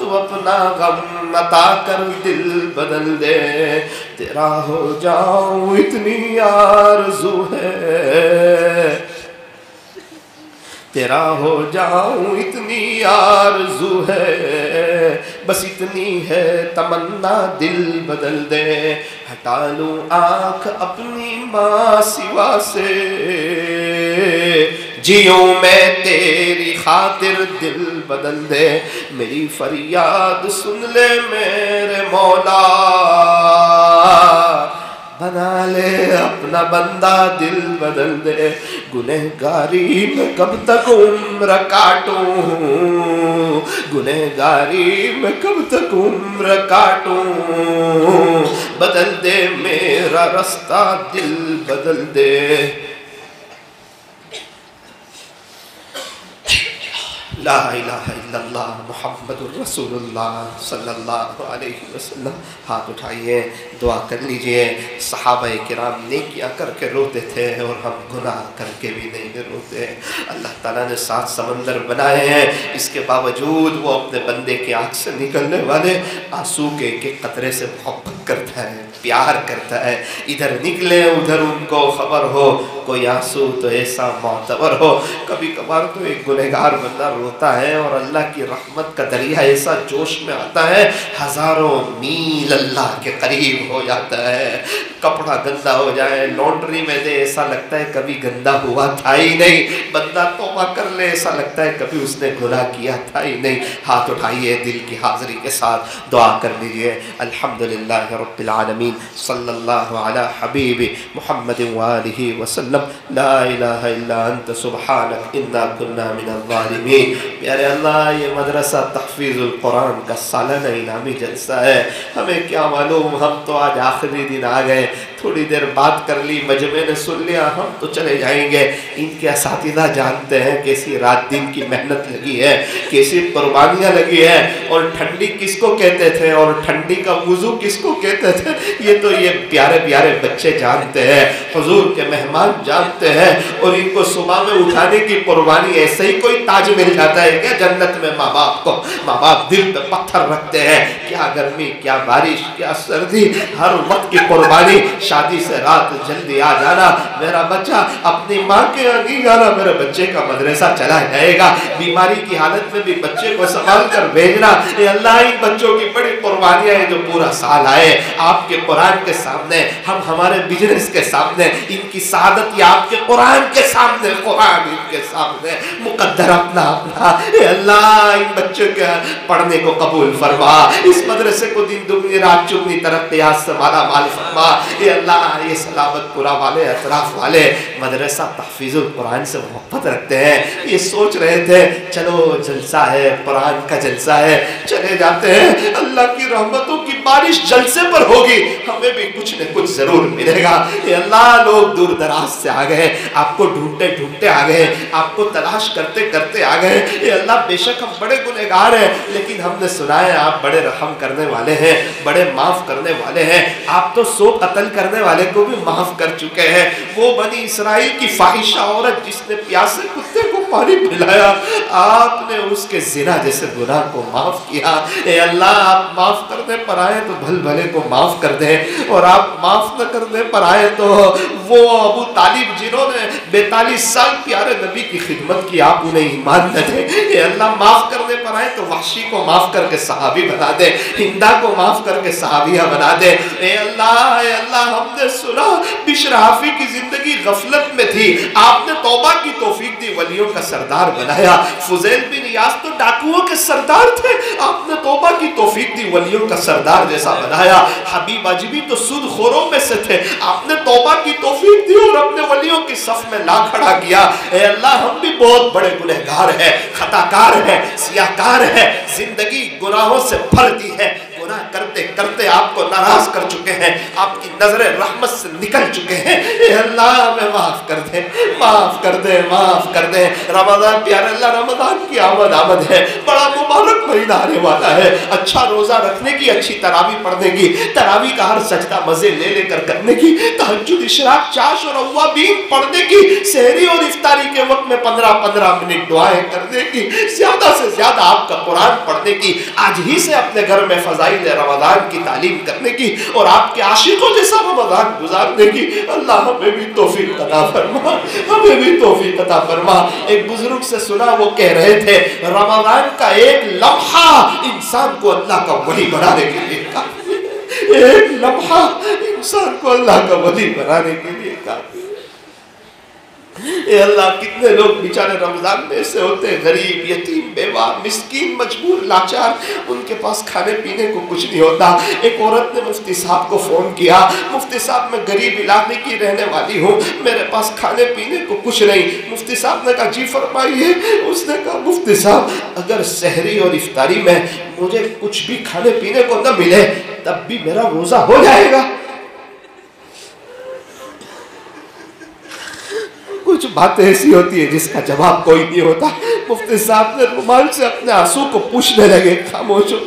تو اپنا غم عطا کر دل بدل دے، تیرا ہو جاؤں اتنی آرزو ہے، تیرا ہو جاؤں اتنی آرزو ہے، بس اتنی ہے تمنا دل بدل دے، ہٹا لوں آنکھ اپنی ماں سوا سے، جیوں میں تیری خاطر دل بدل دے، میری فریاد سن لے میرے مولا، بنا لے اپنا بندہ دل بدل دے، گنہگاری میں کب تک عمر کاٹوں، گنہگاری میں کب تک عمر کاٹوں، بدل دے میرا رستہ دل بدل دے۔ لا الہ الا اللہ محمد الرسول اللہ صلی اللہ علیہ وسلم۔ ہاتھ اٹھائیے، دعا کر لیجئے۔ صحابہ کرام نیکیاں کر کے روتے تھے اور ہم گناہ کر کے بھی نہیں روتے۔ اللہ تعالیٰ نے 7 سمندر بنائے ہیں، اس کے باوجود وہ اپنے بندے کی آنکھ سے نکلنے والے آنسو کے ایک ایک قطرے سے محبت کرتا ہے، پیار کرتا ہے۔ ادھر نکلے ادھر ان کو خبر ہو، کوئی آنسو تو ایسا معتبر ہو۔ کبھی کبھار تو ایک گنہگار بندہ روتا ہے اور اللہ کی رحمت کا دریا ایسا جوش میں آتا ہے، ہزاروں میل اللہ کے قریب ہو جاتا ہے۔ کپڑا گندا ہو جائے، لانڈری میں دے، ایسا لگتا ہے کبھی گندا ہوا تھا ہی نہیں۔ بندہ توبہ کر لے، ایسا لگتا ہے کبھی اس نے گناہ کیا تھا ہی نہیں۔ ہاتھ اٹھائیے، دل کی حاضری کے ساتھ دعا کر لیجئے۔ الحمدللہ رب العالمین، صلی اللہ علی حبیب محمد وآلہ وسلم۔ لا الہ الا انت سبحانک انا کنا من الظالمین۔ پیارے اللہ، یہ مدرسہ تحفیظ القرآن کا سالانہ انعامی جلسہ ہے۔ ہمیں کیا معلوم، ہم تو آج آخری دن آ گئے، تھوڑی دیر بات کر لی، مجمع نے سن لیا، ہم تو چلے جائیں گے۔ ان کے اساتذہ جانتے ہیں کیسی رات دن کی محنت لگی ہے، کیسی قربانیاں لگی ہے، اور ٹھنڈی کس کو کہتے تھے اور ٹھنڈی کا وضو کس کو کہتے تھے، یہ تو یہ پیارے پیارے بچے جانتے ہیں، حضور کے مہمان جانتے ہیں۔ اور ان کو صبح میں اٹھانے کی قربانی، ایسے ہی کوئی تاج مل جاتا ہے کیا جنت میں؟ ماں باپ کو، ماں باپ دل پہ پتھر رکھتے ہیں، کیا گرمی، کیا بارش، کیا سردی، ہر وقت کی قربانی۔ شادی سے رات جلدی آ جانا، میرا بچہ اپنی ماں کے یہاں نہیں جانا، میرے بچے کا مدرسہ چلا جائے گا، بیماری کی حالت میں بھی بچے کو سنبھال کر بھیجنا۔ اے اللہ، ان بچوں کی بڑی قربانیاں ہیں جو پورا سال آئے آپ کے قرآن کے سامنے، ہم ہمارے بزنس کے سامنے، ان کی سعادت یا آپ کے قرآن کے سامنے، قرآن ان کے سامنے مقدر اپنا اپنا۔ اے اللہ، ان بچوں کے پڑھنے کو قبول فرما، اس مدرسے کو دن دگنی رات چگنی ترقیات سے مالا مال فرما۔ اے اللہ، یہ سلامت پورا والے، اطراف والے مدرسہ تحفیظ القرآن سے محبت رکھتے ہیں، یہ سوچ رہے تھے چلو جلسہ ہے، قرآن کا جلسہ ہے، چلے جاتے ہیں، اللہ کی رحمتوں کی بارش جلسے پر ہوگی، ہمیں بھی کچھ نہ کچھ ضرور ملے گا۔ اے اللہ، لوگ دور دراز سے آ گئے، آپ کو ڈھونڈتے ڈھونڈتے آ گئے، آپ کو تلاش کرتے کرتے آ گئے۔ اے اللہ، بے شک ہم بڑے گنہگار ہیں، لیکن ہم نے سنا ہے آپ بڑے رحم کرنے والے ہیں، بڑے معاف کرنے والے ہیں۔ آپ تو 100 قتل کرنے والے کو بھی معاف کر چکے ہیں۔ وہ بنی اسرائیل کی فاحشہ عورت جس نے پیاسے کتے کو پانی پلایا، آپ نے اس کے زنا جیسے گناہ کو معاف کیا۔ اے اللہ، آپ معاف کرنے پر آئے تو بھل بھلے کو معاف کر دیں، اور آپ معاف نہ کرنے پر آئے تو وہ ابو طالب جنہوں نے 42 سال پیارے نبی کی خدمت کی، آپ انہیں ایمان نہ دیں۔ اے اللہ، معاف کرنے پر آئے تو وحشی کو معاف کر کے صحابی بنا دے، ہندا کو معاف کر کے صحابیہ بنا دے۔ اے اللہ، ہم نے سنا بشر حافی کی زندگی غفلت میں تھی، آپ نے توبہ کی توفیق دی، ولیوں کا سردار بنایا۔ فضیل بن یاس تو ڈاکوؤں کے سردار تھے، آپ نے توبہ کی توفیق دی، ولیوں کا سردار جیسا بنایا۔ حبیب اجبی تو سود خوروں میں سے تھے، آپ نے توبہ کی توفیق دی اور اپنے ولیوں کی صف میں لا کھڑا کیا۔ اے اللہ، ہم بھی بہت بڑے گنہگار ہیں، خطاکار ہیں، سیاہکار ہیں، زندگی گناہوں سے بھر دی ہے، گناہ کر کرتے کرتے آپ کو ناراض کر چکے ہیں، آپ کی نظر رحمت سے نکل چکے ہیں، اے اللہ ہمیں معاف کر دے، معاف کر دے، معاف کر دے۔ رمضان پیارے اللہ، رمضان کی آمد ہے، بڑا مبارک مہینہ آنے والا ہے، اچھا روزہ رکھنے کی، اچھی تراویح پڑھنے کی، تراویح کا ہر سجدہ مزے لے لے کر کرنے کی، تہجد، اشراق، چاش اور اوابین پڑھنے کی، سحری اور افطاری کے وقت میں 15-15 منٹ دعائیں کرنے کی، زیادہ سے زیادہ آپ کا قرآن پڑھنے کی، آج ہی سے اپنے گھر میں فضائل رمضان کی تعلیم کرنے کی اور آپ کے عاشقوں جیسا رمضان گزارنے کی۔ اللہ ہمیں بھی توفیق عطا فرما، ہمیں بھی توفیق عطا فرما۔ ایک بزرگ سے سنا، وہ کہہ رہے تھے رمضان کا ایک لمحہ انسان کو اللہ کا ولی بنانے کے لیے کافی ہے، ایک لمحہ انسان کو اللہ کا ولی بنانے کے لیے کافی ہے۔ اے اللہ کتنے لوگ بیچارے رمضان میں ایسے ہوتے ہیں، غریب، یتیم، بیوہ، مسکین، مجبور، لاچار، ان کے پاس کھانے پینے کو کچھ نہیں ہوتا۔ ایک عورت نے مفتی صاحب کو فون کیا، مفتی صاحب میں غریب علاقے کی رہنے والی ہوں، میرے پاس کھانے پینے کو کچھ نہیں۔ مفتی صاحب نے کہا جی فرمائیے۔ اس نے کہا مفتی صاحب اگر سحری اور افطاری میں مجھے کچھ بھی کھانے پینے کو نہ ملے تب بھی میرا روزہ ہو جائے گا؟ کچھ باتیں ایسی ہوتی ہے جس کا جواب کوئی نہیں ہوتا۔ مفتی صاحب نے رومال سے اپنے آنسو کو پوچھنے لگے، خاموش ہو۔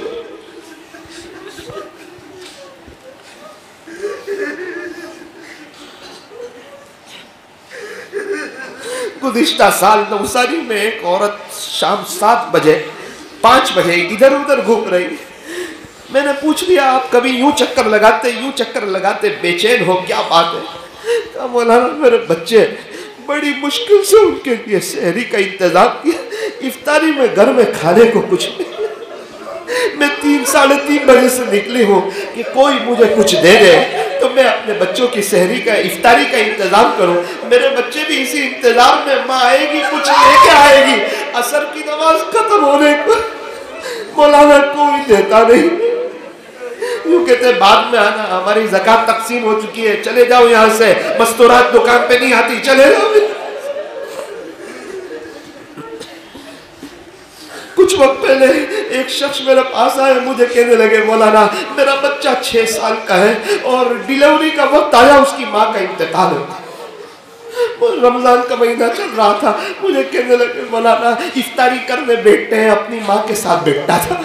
گزشتہ سال نوساری میں ایک عورت شام 7 بجے 5 بجے ادھر ادھر گھوم رہی، میں نے پوچھ لیا آپ کبھی یوں چکر لگاتے بے چین ہو، کیا بات ہے؟ کہا مولانا میرے بچے، بڑی مشکل سے ان کے لیے سحری کا انتظام کیا، افطاری میں گھر میں کھانے کو کچھ نہیں، میں 3-3:30 بجے سے نکلی ہوں کہ کوئی مجھے کچھ دے دے تو میں اپنے بچوں کی سحری کا، افطاری کا انتظام کروں۔ میرے بچے بھی اسی انتظار میں، ماں آئے گی کچھ لے کے آئے گی، عصر کی نماز ختم ہونے کو مولانا کوئی دیتا نہیں، یوں کہتے بعد میں آنا، ہماری زکوٰۃ تقسیم ہو چکی ہے، چلے جاؤ یہاں سے، مستورات دکان پہ نہیں آتی، چلے جاؤ۔ کچھ وقت پہلے ایک شخص میرے پاس آئے، مجھے کہنے لگے مولانا میرا بچہ 6 سال کا ہے اور ڈیلیوری کا وقت آیا، اس کی ماں کا انتقال ہو گیا۔ رمضان کا مہینہ چل رہا تھا، مجھے کہنے لگے مولانا افطاری کرنے بیٹھتے ہیں، اپنی ماں کے ساتھ بیٹھتا تھا،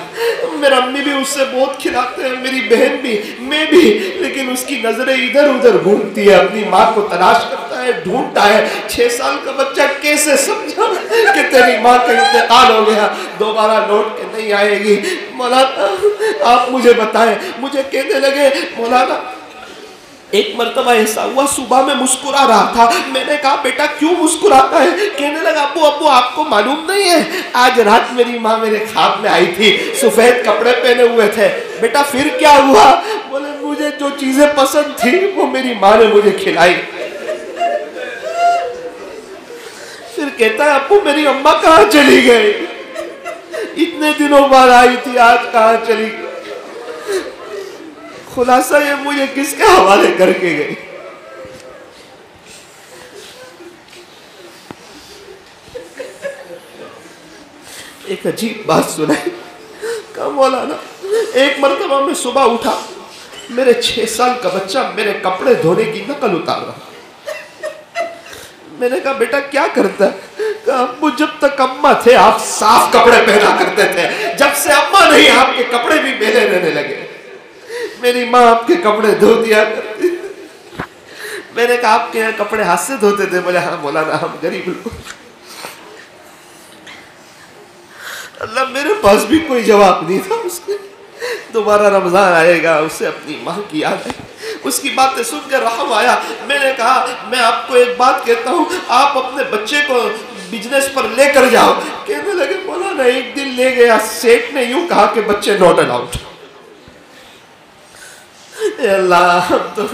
میرا امی بھی اس سے بہت کھلاتے ہیں، میری بہن بھی، میں بھی، لیکن اس کی نظریں ادھر ادھر گھومتی ہے، اپنی ماں کو تلاش کرتا ہے، ڈھونڈتا ہے۔ 6 سال کا بچہ کیسے سمجھا کہ تیری ماں کا انتقال ہو گیا، دوبارہ لوٹ کے نہیں آئے گی؟ مولانا آپ مجھے بتائیں۔ مجھے کہنے لگے مولانا ایک مرتبہ ایسا ہوا، صبح میں مسکرا رہا تھا، میں نے کہا بیٹا کیوں مسکراتا ہے؟ کہنے لگا ابو آپ کو معلوم نہیں ہے، آج رات میری ماں میرے خواب میں آئی تھی، سفید کپڑے پہنے ہوئے تھے۔ بیٹا پھر کیا ہوا؟ بولے مجھے جو چیزیں پسند تھی وہ میری ماں نے مجھے کھلائی۔ پھر کہتا ہے ابو میری اماں کہاں چلی گئی؟ اتنے دنوں بعد آئی تھی، آج کہاں چلی گئی؟ خلاصہ یہ مجھے کس کے حوالے کر کے گئی؟ ایک عجیب بات سنائی، کہا مولانا ایک مرتبہ میں صبح اٹھا، میرے 6 سال کا بچہ میرے کپڑے دھونے کی نقل اتار رہا۔ میں نے کہا بیٹا کیا کرتا ہے؟ کہا ابو جب تک اماں تھے آپ صاف کپڑے پہنا کرتے تھے، جب سے اماں نہیں آپ کے کپڑے بھی میلے رہنے لگے، میری ماں آپ کے کپڑے دھو دیا کرتی۔ میں نے کہا آپ کے یہاں کپڑے ہاتھ سے دھوتے تھے؟ بولے ہاں مولانا ہم غریب لوگ۔ اللہ میرے پاس بھی کوئی جواب نہیں تھا اس کے۔ دوبارہ رمضان آئے گا، اسے اپنی ماں کی یاد ہے، اس کی باتیں سن کے رحم آیا۔ میں نے کہا میں آپ کو ایک بات کہتا ہوں، آپ اپنے بچے کو بزنس پر لے کر جاؤ۔ کہنے لگے مولانا ایک دن لے گیا، سیٹ نے یوں کہا کہ بچے نوٹ الاؤڈ۔ اے اللہ ہم تو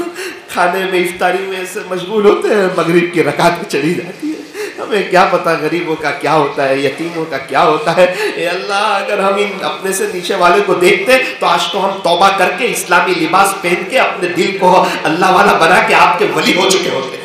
کھانے میں افطاری میں ایسے مشغول ہوتے ہیں، مغرب کی رکعت چلی جاتی ہے، ہمیں کیا پتا غریبوں کا کیا ہوتا ہے، یتیموں کا کیا ہوتا ہے۔ اے اللہ اگر ہم ان اپنے سے نیچے والے کو دیکھتے تو آج تو ہم توبہ کر کے اسلامی لباس پہن کے اپنے دل کو اللہ والا بنا کے آپ کے ولی ہو چکے ہوتے۔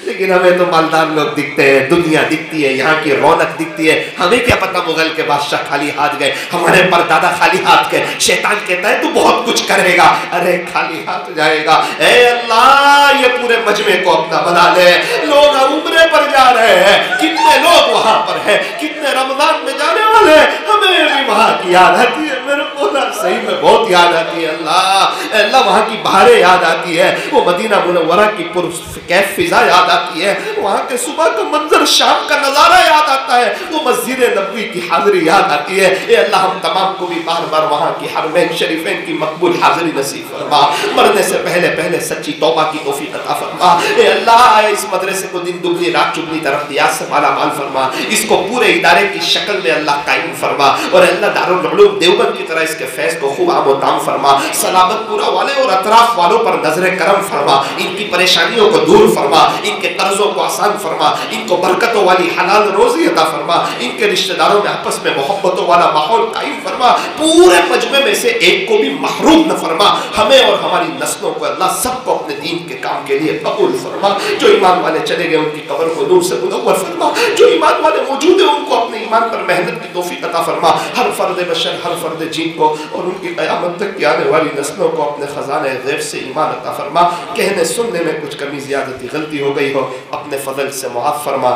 لیکن ہمیں تو مالدار لوگ دکھتے ہیں، دنیا دکھتی ہے، یہاں کی رونق دکھتی ہے، ہمیں کیا پتہ مغل کے بادشاہ خالی ہاتھ گئے، ہمارے پردادا خالی ہاتھ گئے۔ شیطان کہتا ہے تو بہت کچھ کرے گا، ارے خالی ہاتھ جائے گا۔ اے اللہ یہ پورے مجمع کو اپنا بنا لے، لوگ عمرے پر جا رہے ہیں، کتنے لوگ وہاں پر ہیں، کتنے رمضان میں جانے والے ہیں، ہمیں بھی وہاں کی یاد آتی ہے، میرے مولا صحیح میں بہت یاد آتی ہے۔ اللہ وہاں کی بہاریں یاد آتی ہے، وہ مدینہ منورہ کی پرکیف فضا یاد آتی ہے، وہاں کے صبح کا منظر، شام کا نظارہ یاد آتا ہے، وہ مسجد نبوی کی حاضری یاد آتی ہے۔ اے اللہ ہم تمام کو بھی بار بار وہاں کی حرمین شریفین کی مقبول حاضری نصیب فرما، مرنے سے پہلے سچی توبہ کی توفیق عطا فرما۔ اے اللہ اس مدرسے کو دن دگنی رات چگنی ترقیات سے مالا مال فرما، اس کو پورے ادارے کی شکل میں اللہ قائم فرما، اور اللہ دارالعلوم دیوبند کی طرح اس کے فیض کو خوب عام و تام فرما، سلامت پورا والے اور اطراف والوں پر نظر کرم فرما، ان کی پریشانیوں کو دور فرما، ان کے قرضوں کو آسان فرما، ان کو برکتوں والی حلال روزی عطا فرما، ان کے رشتہ داروں میں آپس میں محبتوں والا ماحول قائم فرما، پورے مجمع میں سے ایک کو بھی محروم نہ فرما، ہمیں اور ہماری نسلوں کو اللہ سب کو اپنے دین کے کام کے لیے قبول فرما۔ جو ایمان والے چلے گئے ان کی قبر کو نور سے منور فرما، جو ایمان والے موجود ہیں ان کو اپنے ایمان پر محنت کی توفیق عطا فرما، ہر فرد بشر، ہر فرد جن کو اور ان کی قیامت تک کی آنے والی نسلوں کو اپنے خزانے غیب سے ایمان عطا فرما۔ کہنے سننے میں کچھ کمی زیادتی غلطی ہو گئی ہو اپنے فضل سے معاف فرما،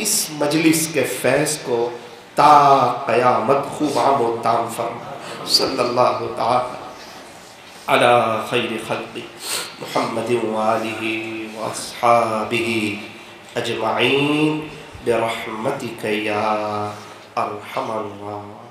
اس مجلس کے فیض کو تا قیامت خوب عام و تام فرما۔ صلی اللہ تعالی علی خیر خلق محمد وآلہ واصحابہ اجمعین برحمتک یا ارحم الراحمین۔